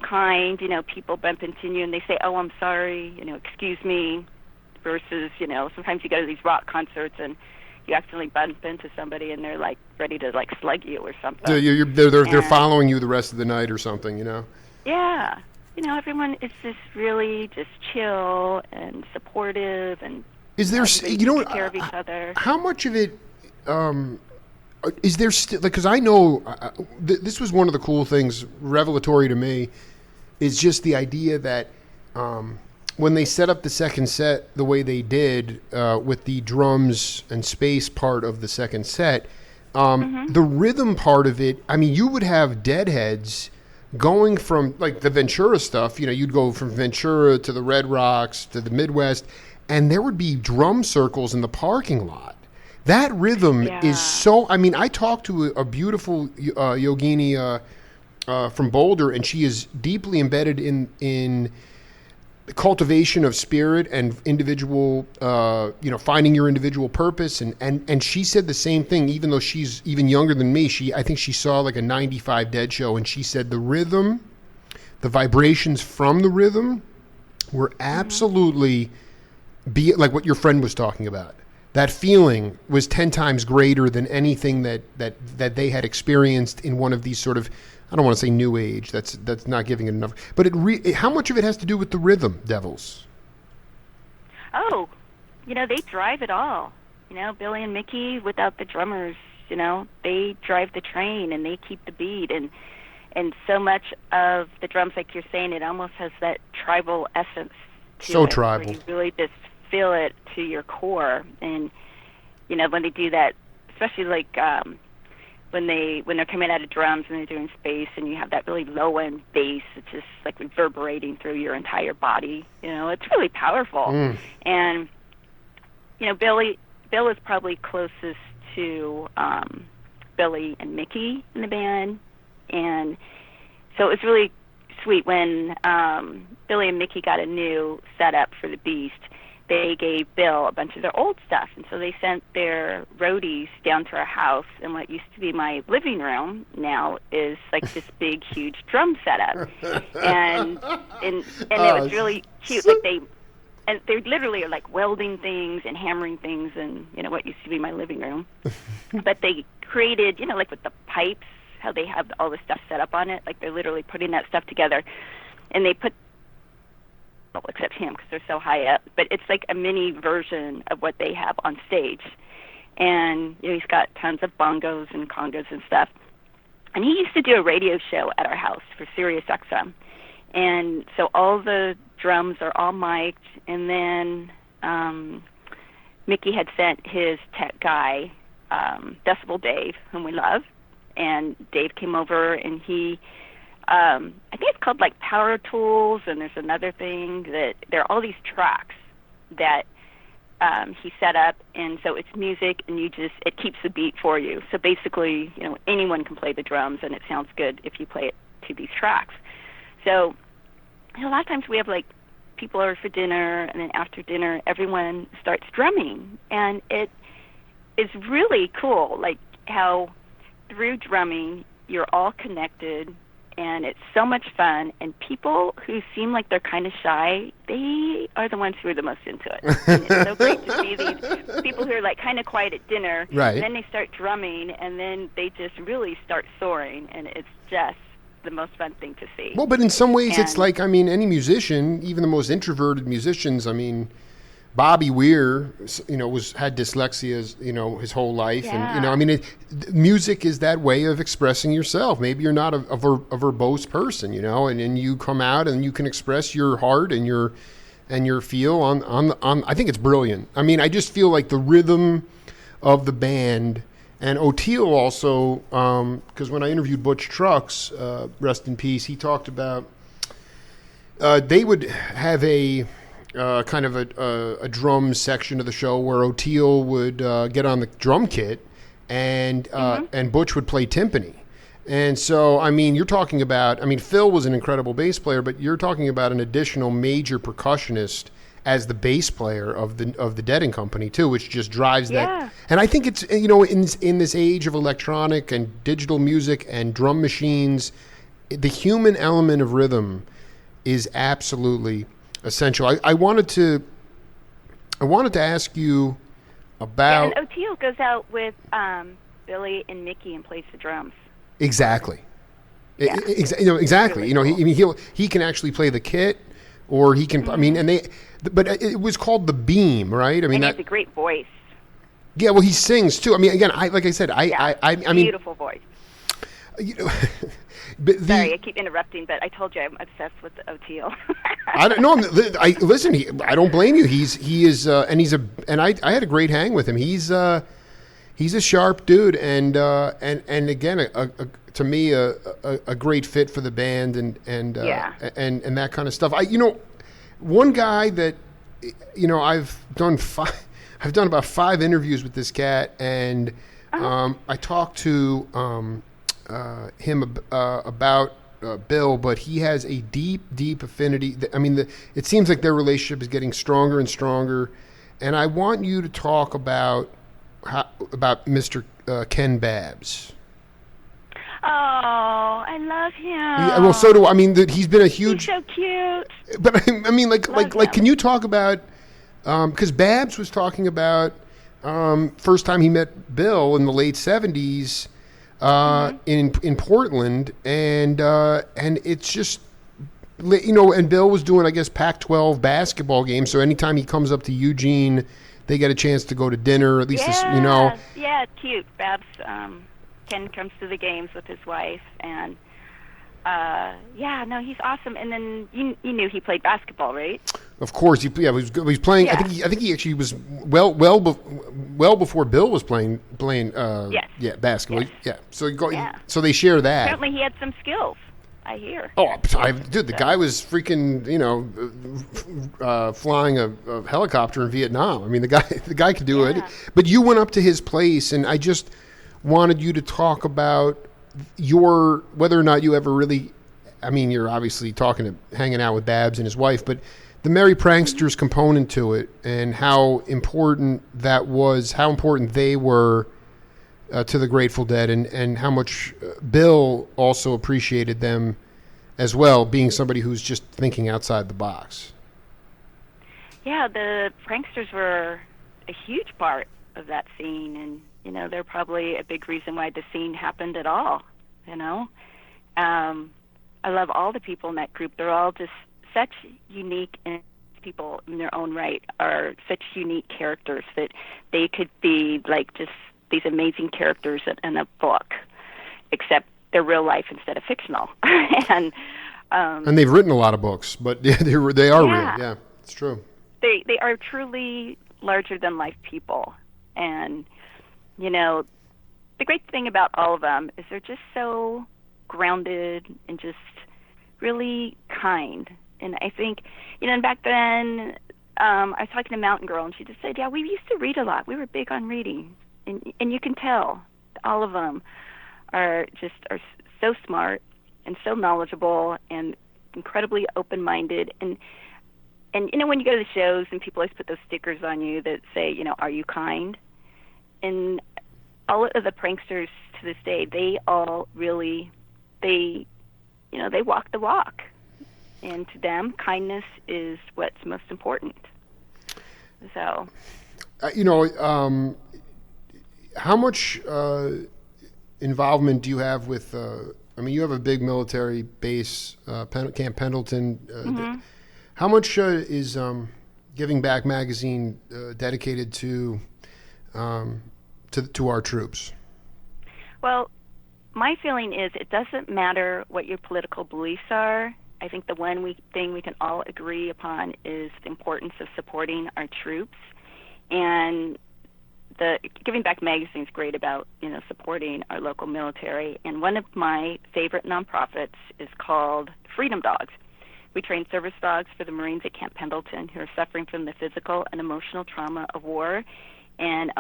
kind, you know, people bump into you and they say, "Oh, I'm sorry," you know, "Excuse me," versus, you know, sometimes you go to these rock concerts and you accidentally bump into somebody and they're like ready to like slug you or something. They're following you the rest of the night or something, you know. Yeah, you know, everyone is just really just chill and supportive, and is there, you know, take care of each other. How much of it? Is there still, like, because I know this was one of the cool things, revelatory to me, is just the idea that when they set up the second set the way they did with the drums and space part of the second set, the rhythm part of it, I mean, you would have Deadheads going from, like, the Ventura stuff, you know, you'd go from Ventura to the Red Rocks to the Midwest, and there would be drum circles in the parking lot. That rhythm is so, I mean, I talked to a beautiful yogini from Boulder, and she is deeply embedded in the cultivation of spirit and individual, finding your individual purpose. And she said the same thing, even though she's even younger than me. I think she saw like a 95 Dead show, and she said the rhythm, the vibrations from the rhythm were absolutely like what your friend was talking about. That feeling was 10 times greater than anything that they had experienced in one of these sort of, I don't want to say new age. That's not giving it enough. But how much of it has to do with the rhythm, Devils? Oh, they drive it all. Billy and Mickey, without the drummers, they drive the train and they keep the beat. And so much of the drums, like you're saying, it almost has that tribal essence to so it. Tribal. Where you really just feel it to your core. And, when they do that, especially like when they're coming out of drums and they're doing space, and you have that really low end bass, it's just like reverberating through your entire body. It's really powerful. And Bill is probably closest to Billy and Mickey in the band, and so it was really sweet when Billy and Mickey got a new setup for the Beast. They gave Bill a bunch of their old stuff, and so they sent their roadies down to our house, and what used to be my living room now is like this big, huge drum setup, and it was really cute. Like they literally are like welding things and hammering things, and what used to be my living room, but they created, like with the pipes, how they have all the stuff set up on it, like they're literally putting that stuff together, and they put. Except him, because they're so high up, but it's like a mini version of what they have on stage. And he's got tons of bongos and congas and stuff. And he used to do a radio show at our house for Sirius XM. And so all the drums are all mic'd, and then Mickey had sent his tech guy, Decibel Dave, whom we love, and Dave came over, and he I think it's called like Power Tools, and there's another thing that there are all these tracks that he set up, and so it's music, and it keeps the beat for you. So basically, anyone can play the drums, and it sounds good if you play it to these tracks. So a lot of times we have like people over for dinner, and then after dinner, everyone starts drumming, and it is really cool, like how through drumming you're all connected. And it's so much fun, and people who seem like they're kind of shy, they are the ones who are the most into it. And it's so great to see these people who are like kind of quiet at dinner, right. And then they start drumming, and then they just really start soaring, and it's just the most fun thing to see. Well, but in some ways it's like, any musician, even the most introverted musicians, Bobby Weir, had dyslexia, his whole life, yeah. and music is that way of expressing yourself. Maybe you're not a verbose person, and you come out and you can express your heart and your feel on. I think it's brilliant. I just feel like the rhythm of the band, and O'Teal also, because when I interviewed Butch Trucks, rest in peace, he talked about they would have a kind of a drum section of the show where O'Teal would get on the drum kit, and Butch would play timpani. And so, you're talking about, Phil was an incredible bass player, but you're talking about an additional major percussionist as the bass player of the Dead and Company too, which just drives that. And I think it's, in this age of electronic and digital music and drum machines, the human element of rhythm is absolutely essential. I wanted to ask you about. Yeah, and O'Teal goes out with Billy and Mickey and plays the drums. Exactly. Yeah. Exactly. Really cool. He can actually play the kit, or he can. Mm-hmm. But it was called the Beam, right? And he has a great voice. Yeah, well, he sings too. Again, like I said, beautiful voice. Sorry, I keep interrupting, but I told you I'm obsessed with O'Teal. I don't know. Listen. I don't blame you. He is, and I had a great hang with him. He's a sharp dude, and again, to me, a great fit for the band, and that kind of stuff. One guy that I've done about 5 interviews with this cat, and I talked to him about Bill, but he has a deep, deep affinity. I mean, it seems like their relationship is getting stronger and stronger. And I want you to talk about Mr. Ken Babbs. Oh, I love him. Yeah, well, so do I. I mean, he's been a huge. He's so cute. But I mean, like, Love him. can you talk about? Because Babbs was talking about first time he met Bill in the late '70s in Portland, and it's just, you know, and Bill was doing, I guess, Pac-12 basketball games. So anytime he comes up to Eugene, they get a chance to go to dinner. At least, you know. Yeah, it's cute. Babs, Ken comes to the games with his wife, and he's awesome. And then you knew he played basketball, right? Of course, he was playing. Yeah. I think he actually was well before Bill was playing. Yes. Yeah, basketball. Yes. Yeah. So Yeah. so they share that. Apparently, he had some skills. I hear. Oh, dude, the guy was freaking, you know, flying a helicopter in Vietnam. I mean, the guy could do it. But you went up to his place, and I just wanted you to talk about whether or not you ever really. I mean, you're obviously hanging out with Babs and his wife, but the Merry Pranksters component to it, and how important that was, how important they were to the Grateful Dead, and how much Bill also appreciated them as well, being somebody who's just thinking outside the box. Yeah, the Pranksters were a huge part of that scene, and, you know, they're probably a big reason why the scene happened at all, you know. I love all the people in that group. They're all just such unique people in their own right, are such unique characters that they could be like just these amazing characters in a book, except they're real life instead of fictional. And they've written a lot of books, but they are real. Yeah, it's true. They are truly larger than life people, and you know, the great thing about all of them is they're just so grounded and just really kind. And I think, you know, and back then, I was talking to Mountain Girl, and she just said, yeah, we used to read a lot. We were big on reading. And you can tell all of them are so smart and so knowledgeable and incredibly open-minded. And you know, when you go to the shows and people always put those stickers on you that say, you know, are you kind? And all of the pranksters to this day, they all really, they walk the walk. And to them, kindness is what's most important. So, you know, how much involvement do you have with? I mean, you have a big military base, Camp Pendleton. How much is Giving Back magazine dedicated to our troops? Well, my feeling is it doesn't matter what your political beliefs are. I think the one thing we can all agree upon is the importance of supporting our troops. And the Giving Back magazine is great about, you know, supporting our local military. And one of my favorite nonprofits is called Freedom Dogs. We train service dogs for the Marines at Camp Pendleton who are suffering from the physical and emotional trauma of war. And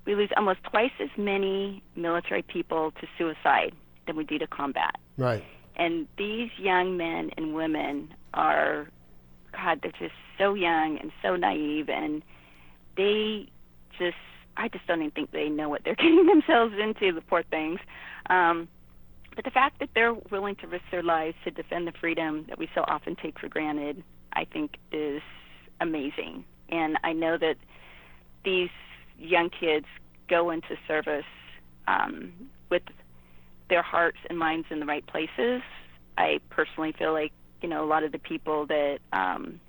we lose almost twice as many military people to suicide than we do to combat. Right. And these young men and women are, God, they're just so young and so naive, and I just don't even think they know what they're getting themselves into, the poor things. But the fact that they're willing to risk their lives to defend the freedom that we so often take for granted, I think is amazing. And I know that these young kids go into service with their hearts and minds in the right places. I personally feel like, you know, a lot of the people that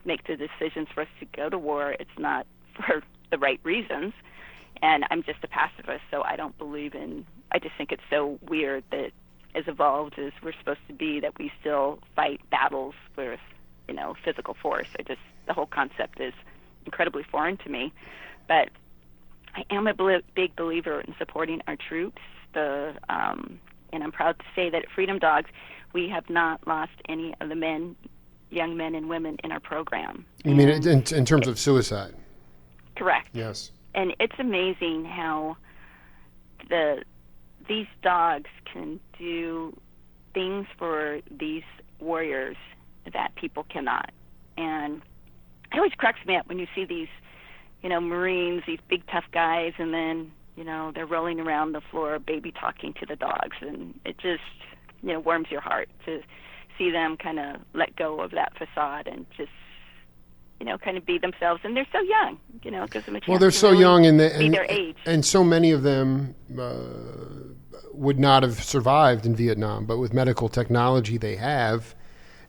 make the decisions for us to go to war, it's not for the right reasons. And I'm just a pacifist, so I don't believe I just think it's so weird that as evolved as we're supposed to be, that we still fight battles with, you know, physical force. The whole concept is incredibly foreign to me. But I am a big believer in supporting our troops. And I'm proud to say that at Freedom Dogs, we have not lost any of the young men and women in our program. You mean in terms of suicide? Correct. Yes. And it's amazing how these dogs can do things for these warriors that people cannot. And it always cracks me up when you see these, Marines, these big tough guys, and then, they're rolling around the floor, baby talking to the dogs, and it just, warms your heart to see them kind of let go of that facade and just, kind of be themselves. And they're so young, it gives them a chance. Well, they're to so really young, and be their age. And so many of them would not have survived in Vietnam, but with medical technology they have,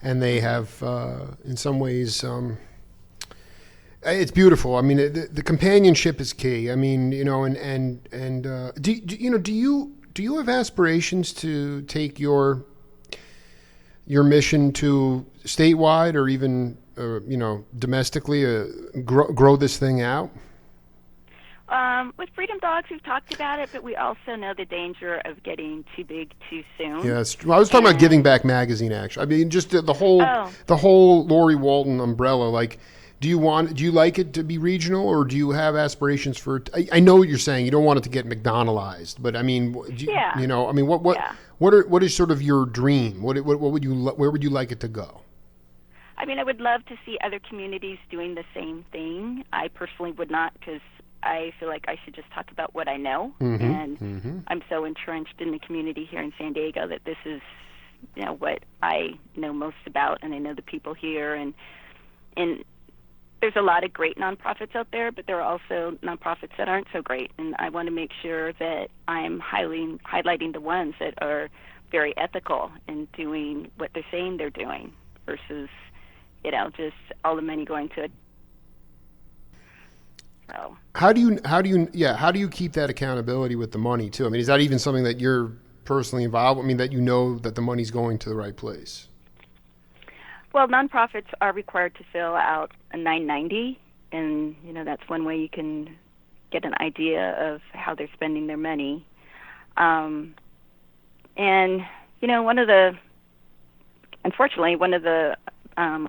and they have, in some ways, it's beautiful. I mean, the companionship is key. I mean, do you have aspirations to take your mission to statewide or even domestically, grow this thing out? With Freedom Dogs, we've talked about it, but we also know the danger of getting too big too soon. Yes, I was talking about Giving Back magazine. Actually, I mean, just the whole Lori Walton umbrella. Like, do you like it to be regional, or do you have aspirations for? I know what you're saying. You don't want it to get McDonaldized, but I mean, what is sort of your dream? What would you where would you like it to go? I mean, I would love to see other communities doing the same thing. I personally would not, because I feel like I should just talk about what I know, and I'm so entrenched in the community here in San Diego that this is, what I know most about, and I know the people here, and there's a lot of great nonprofits out there, but there are also nonprofits that aren't so great, and I want to make sure that I'm highlighting the ones that are very ethical and doing what they're saying they're doing versus, just all the money going to it. So. How do you keep that accountability with the money too? I mean, is that even something that you're personally involved with? I mean, that that the money's going to the right place? Well, nonprofits are required to fill out a 990, and that's one way you can get an idea of how they're spending their money. And unfortunately, one of the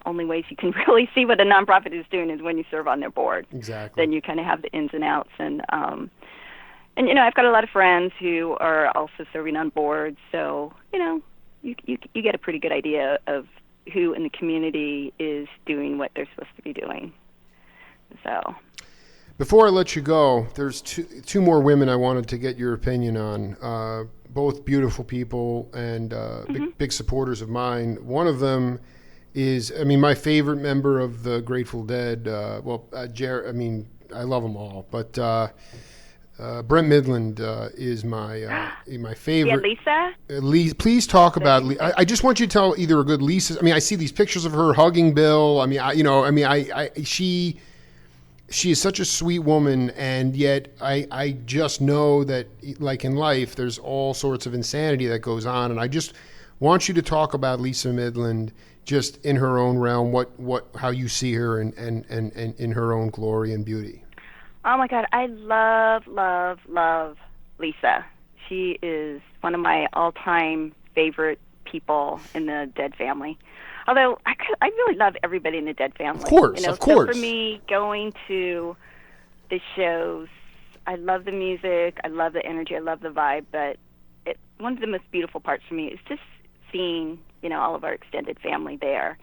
only ways you can really see what a nonprofit is doing is when you serve on their board. Exactly. Then you kind of have the ins and outs, and I've got a lot of friends who are also serving on boards, so you get a pretty good idea of who in the community is doing what they're supposed to be doing. So, before I let you go, there's two more women I wanted to get your opinion on. Both beautiful people and big supporters of mine. One of them is, my favorite member of the Grateful Dead. I love them all, but Brent Midland is my favorite. Yeah, Lisa. Please talk about. I just want you to tell either a good Lisa. I mean, I see these pictures of her hugging Bill. She is such a sweet woman, and yet I just know that, like in life, there's all sorts of insanity that goes on, and I just want you to talk about Lisa Midland just in her own realm, how you see her and in her own glory and beauty. Oh my God, I love Lisa. She is one of my all-time favorite people in the Dead family. Although I really love everybody in the Dead family. Of course. So for me, going to the shows, I love the music, I love the energy, I love the vibe, but one of the most beautiful parts for me is just seeing, all of our extended family there.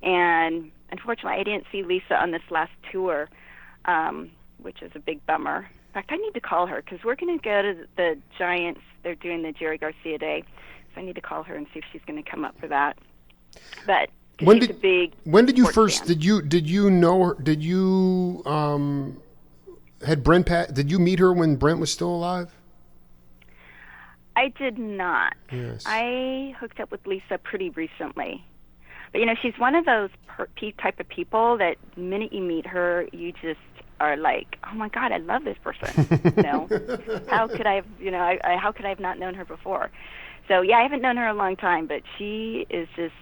And unfortunately, I didn't see Lisa on this last tour, which is a big bummer. In fact, I need to call her, because we're going to go to the Giants. They're doing the Jerry Garcia Day, so I need to call her and see if she's going to come up for that. But when did you first fan. did you know her? Did you had Brent did you meet her when Brent was still alive? I did not. Yes. I hooked up with Lisa pretty recently. But, she's one of those type of people that the minute you meet her, you just are like, oh my God, I love this person. How could I have, how could I have not known her before? So yeah, I haven't known her a long time, but she is just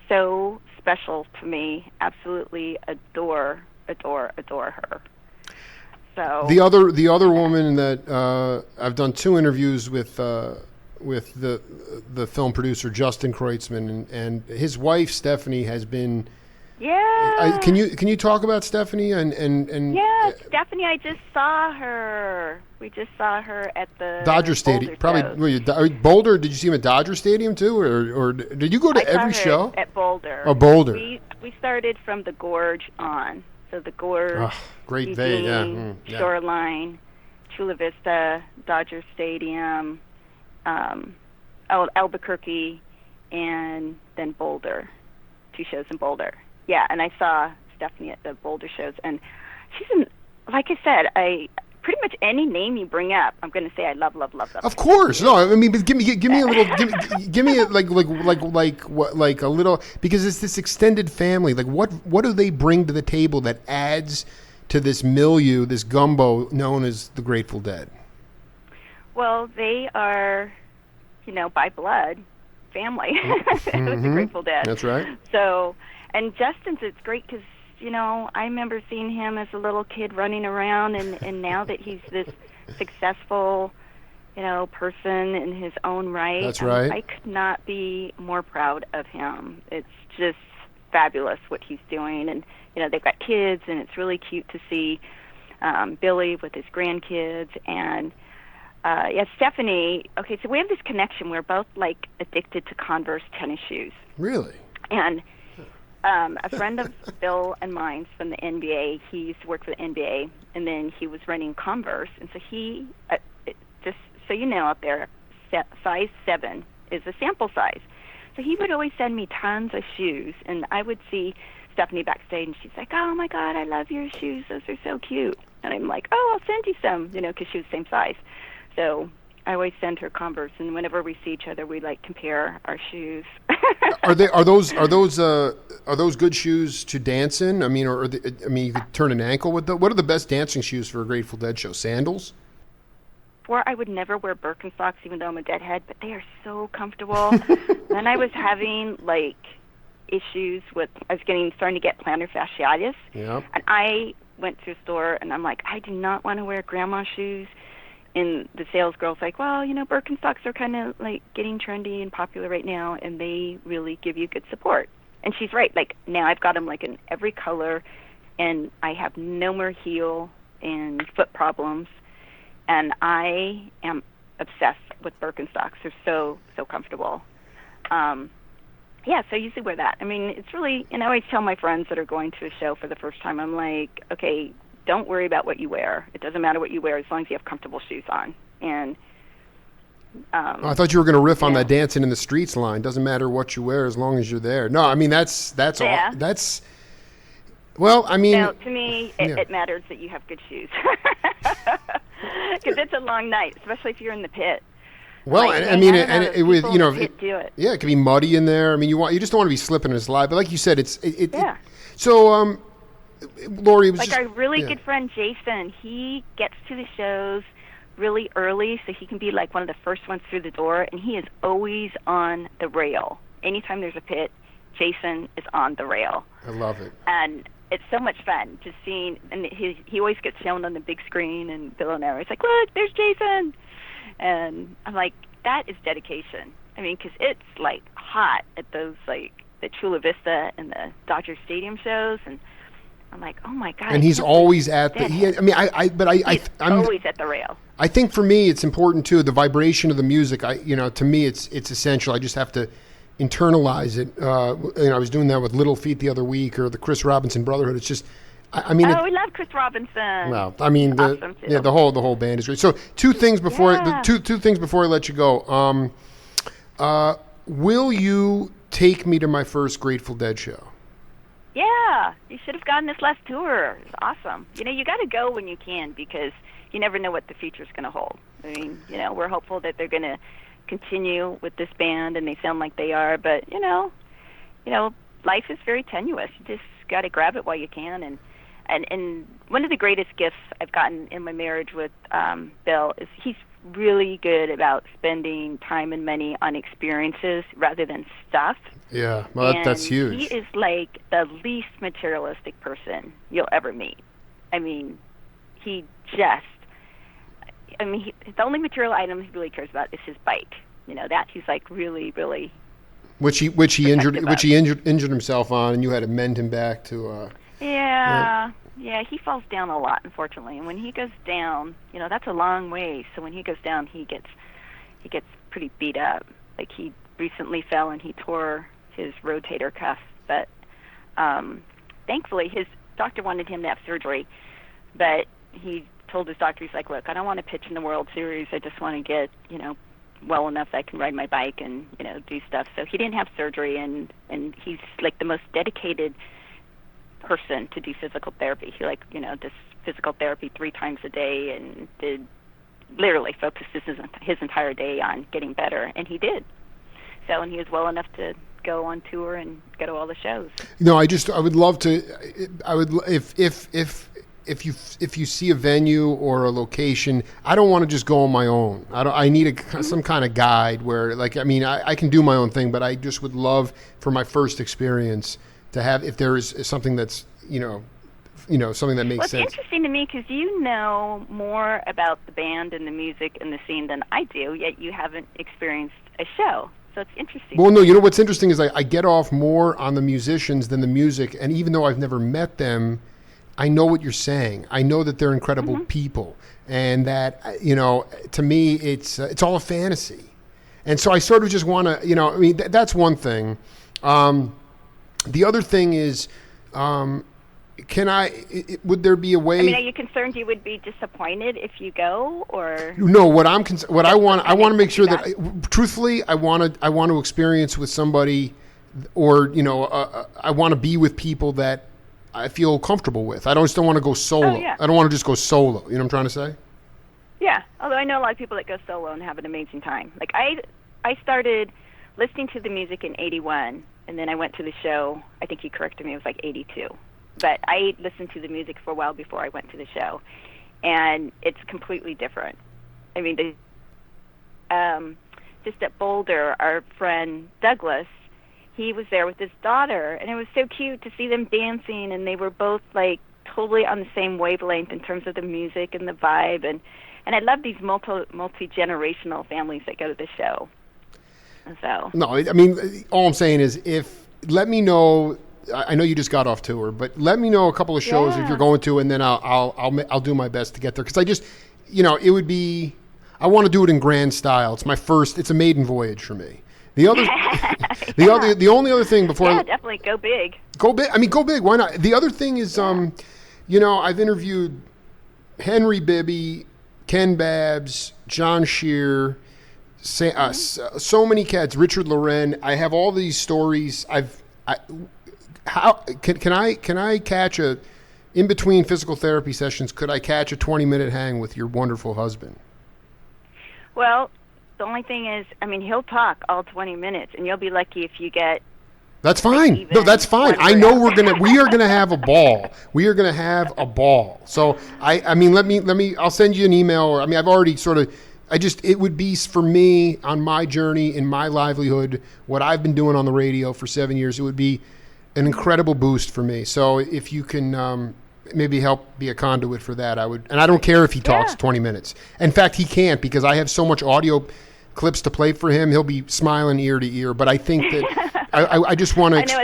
so special to me. Absolutely adore her. So the other woman that I've done 2 interviews with the film producer Justin Kreutzmann, and his wife Stephanie has been. Yeah. Can you talk about Stephanie and Yeah. Stephanie, I just saw her. We just saw her at the Dodger Stadium. Boulder Probably shows. were you, Boulder. Did you see him at Dodger Stadium too, or did you go to I saw every her show? at Boulder. Oh, Boulder. We started from the Gorge on. So the Gorge, Great Eugene, yeah. Shoreline, Chula Vista, Dodger Stadium, Albuquerque, and then Boulder. 2 shows in Boulder. Yeah, and I saw Stephanie at the Boulder shows, and like I said, pretty much any name you bring up, I'm going to say I love. Of course, no. I mean, but give me a little, give me a, like a little, because it's this extended family. Like, what do they bring to the table that adds to this milieu, this gumbo known as the Grateful Dead? Well, they are, by blood, family with the Grateful Dead. That's right. So, and Justin's, it's great because, I remember seeing him as a little kid running around, and now that he's this successful, person in his own right. That's right. I could not be more proud of him. It's just fabulous what he's doing, and, they've got kids, and it's really cute to see Billy with his grandkids, and Stephanie, okay, so we have this connection. We're both, addicted to Converse tennis shoes. Really? And a friend of Bill and mine's from the NBA, he used to work for the NBA, and then he was running Converse, and so he, just so you know out there, size 7 is a sample size. So he would always send me tons of shoes, and I would see Stephanie backstage, and she's like, oh, my God, I love your shoes. Those are so cute. And I'm like, oh, I'll send you some, because she was the same size. So I always send her Converse, and whenever we see each other, we compare our shoes. Are those good shoes to dance in? I mean, you could turn an ankle with them. What are the best dancing shoes for a Grateful Dead show? Sandals? Before, I would never wear Birkenstocks, even though I'm a Deadhead, but they are so comfortable. Then I was having issues with, starting to get plantar fasciitis. Yeah. And I went to a store, and I'm like, I do not want to wear grandma shoes. And the sales girl's like, well, Birkenstocks are kind of getting trendy and popular right now, and they really give you good support. And she's right. Now I've got them in every color, and I have no more heel and foot problems. And I am obsessed with Birkenstocks. They're so comfortable. So I usually wear that. I mean, it's really, and I always tell my friends that are going to a show for the first time, I'm like, okay, don't worry about what you wear. It doesn't matter what you wear as long as you have comfortable shoes on. And I thought you were going to riff on that dancing in the streets line. Doesn't matter what you wear as long as you're there. No, I mean that's all. That's well, I mean. No, to me, it matters that you have good shoes because it's a long night, especially if you're in the pit. Well, it with do it. Yeah, it can be muddy in there. I mean, you just don't want to be slipping and slide. But like you said, so. Lori was our really good friend Jason. He gets to the shows really early, so he can be one of the first ones through the door, and he is always on the rail. Anytime there's a pit, Jason is on the rail. I love it. And it's so much fun just seeing, and he always gets shown on the big screen, and Bill and I are like, look, there's Jason. And I'm like, that is dedication. I mean, because it's hot at those the Chula Vista and the Dodger Stadium shows, and I'm like, oh my God! And he's always at the. I'm always at the rail. I think for me, it's important too. The vibration of the music. To me, it's essential. I just have to internalize it. I was doing that with Little Feat the other week, or the Chris Robinson Brotherhood. It's just, we love Chris Robinson. Well, I mean, awesome the whole band is great. So, two things before I let you go. Will you take me to my first Grateful Dead show? Yeah, you should have gone this last tour. It was awesome. You got to go when you can because you never know what the future's going to hold. I mean, we're hopeful that they're going to continue with this band, and they sound like they are. But life is very tenuous. You just got to grab it while you can. And one of the greatest gifts I've gotten in my marriage with Bill is he's really good about spending time and money on experiences rather than stuff. Yeah, well, that's huge. He is the least materialistic person you'll ever meet. I mean, the only material item he really cares about is his bike. That he's really, really. Which he injured himself on, and you had to mend him back to. Yeah. Yeah, he falls down a lot, unfortunately. And when he goes down, that's a long way. So when he goes down, he gets pretty beat up. Like he recently fell and he tore his rotator cuff, but thankfully his doctor wanted him to have surgery, but he told his doctor, he's like, look, I don't want to pitch in the World Series. I just want to get, well enough that I can ride my bike and, do stuff. So he didn't have surgery, and he's like the most dedicated person to do physical therapy. He does physical therapy 3 times a day and literally focused his entire day on getting better, and he did. So, and he was well enough to go on tour and go to all the shows. I would love to. If you see a venue or a location, I don't want to just go on my own. I need some kind of guide where, I can do my own thing, but I just would love for my first experience to have, if there is something that's, something that makes sense. It's interesting to me because you know more about the band and the music and the scene than I do, yet you haven't experienced a show. So it's interesting. Well, no, what's interesting is I get off more on the musicians than the music, and even though I've never met them, I know what you're saying. I know that they're incredible people, and that to me it's all a fantasy, and so I sort of just want to that's one thing. The other thing is, would there be a way? Are you concerned you would be disappointed if you go, or? No, I want to make sure that, truthfully, I want to experience with somebody, or I want to be with people that I feel comfortable with. I just don't want to go solo. Oh, yeah. I don't want to just go solo. You know what I'm trying to say? Yeah, although I know a lot of people that go solo and have an amazing time. Like I started listening to the music in 81, and then I went to the show. I think he corrected me, it was like 82. But I listened to the music for a while before I went to the show, and it's completely different. I mean, just at Boulder, our friend Douglas, he was there with his daughter, and it was so cute to see them dancing, and they were both like totally on the same wavelength in terms of the music and the vibe, and I love these multi-generational families that go to the show. So no, all I'm saying is, let me know. I know you just got off tour, but let me know a couple of shows if you're going to, and then I'll do my best to get there, because I just it would be, I want to do it in grand style. It's a maiden voyage for me. The other, the only other thing before, definitely go big. Go big. Go big. Why not? The other thing is, I've interviewed Henry Bibby, Ken Babbs, John Shear, so many cats. Richard Loren. I have all these stories. How can I catch in between physical therapy sessions? Could I catch a 20-minute hang with your wonderful husband? Well, the only thing is, he'll talk all 20 minutes, and you'll be lucky if you get. That's fine. No, that's fine. I know we are gonna have a ball. We are gonna have a ball. So let me. I'll send you an email. Or I've already sort of. It would be for me on my journey in my livelihood, what I've been doing on the radio for 7 years. It would be an incredible boost for me. So if you can maybe help be a conduit for that, I would. And I don't care if he talks 20 minutes. In fact, he can't, because I have so much audio clips to play for him. He'll be smiling ear to ear. But I think that I just want to. I know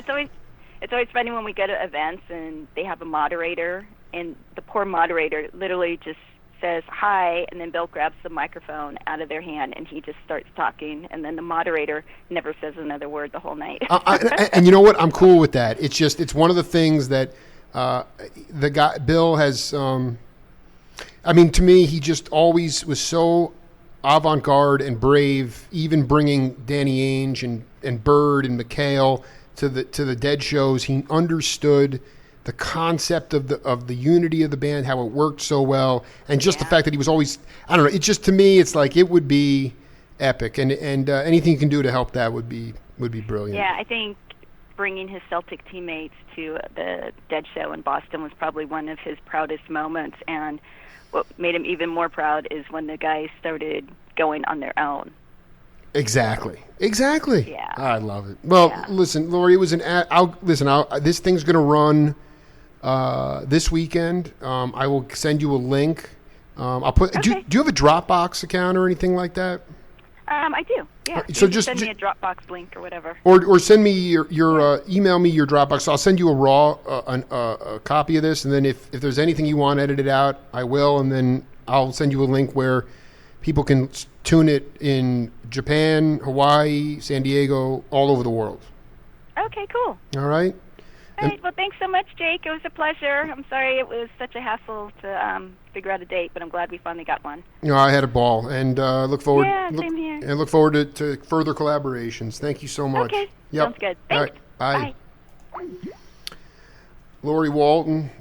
it's always funny when we go to events and they have a moderator, and the poor moderator literally just says hi, and then Bill grabs the microphone out of their hand and he just starts talking, and then the moderator never says another word the whole night. And you know what? I'm cool with that. It's one of the things that the guy Bill has. To me, he just always was so avant-garde and brave, even bringing Danny Ainge and Bird and McHale to the Dead shows. He understood the concept of the unity of the band, how it worked so well, and just the fact that he was always, I don't know, it's just, to me, it's like it would be epic, and anything you can do to help that would be brilliant. Yeah, I think bringing his Celtic teammates to the Dead show in Boston was probably one of his proudest moments, and what made him even more proud is when the guys started going on their own. Exactly. Yeah. I love it. Well, listen, Lori, it was this thing's going to run this weekend. I will send you a link. I'll put. Okay. Do you have a Dropbox account or anything like that? I do. Yeah. So You can just send me a Dropbox link or whatever. or send me your email me your Dropbox. I'll send you a raw a copy of this, and then if there's anything you want edited out, I will, and then I'll send you a link where people can tune it in Japan, Hawaii, San Diego, all over the world. Okay, cool. All right. All right. Well, thanks so much, Jake. It was a pleasure. I'm sorry it was such a hassle to figure out a date, but I'm glad we finally got one. I had a ball, and look forward. Yeah, same here. And look forward to further collaborations. Thank you so much. Okay. Yep. Sounds good. All Thanks. right. Bye. Lori Walton,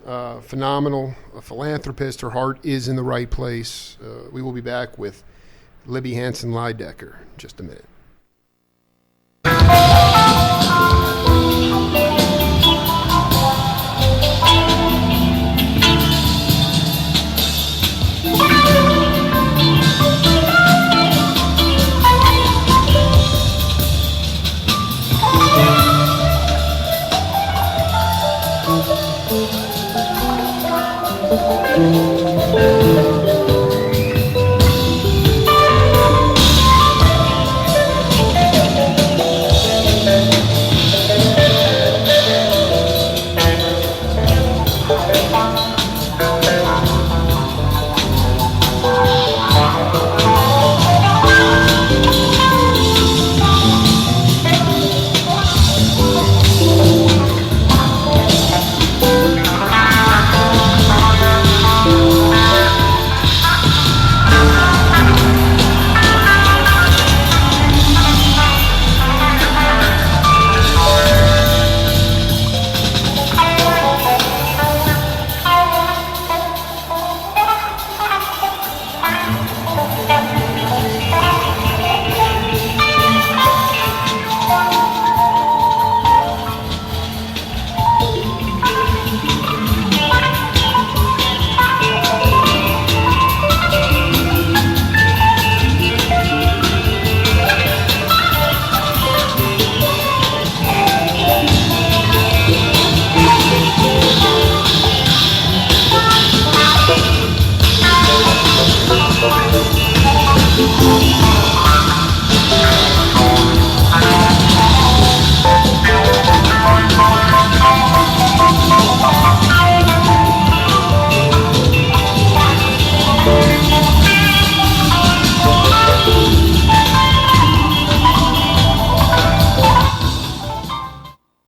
phenomenal, a philanthropist. Her heart is in the right place. We will be back with Libby Hansen-Leidecker in just a minute.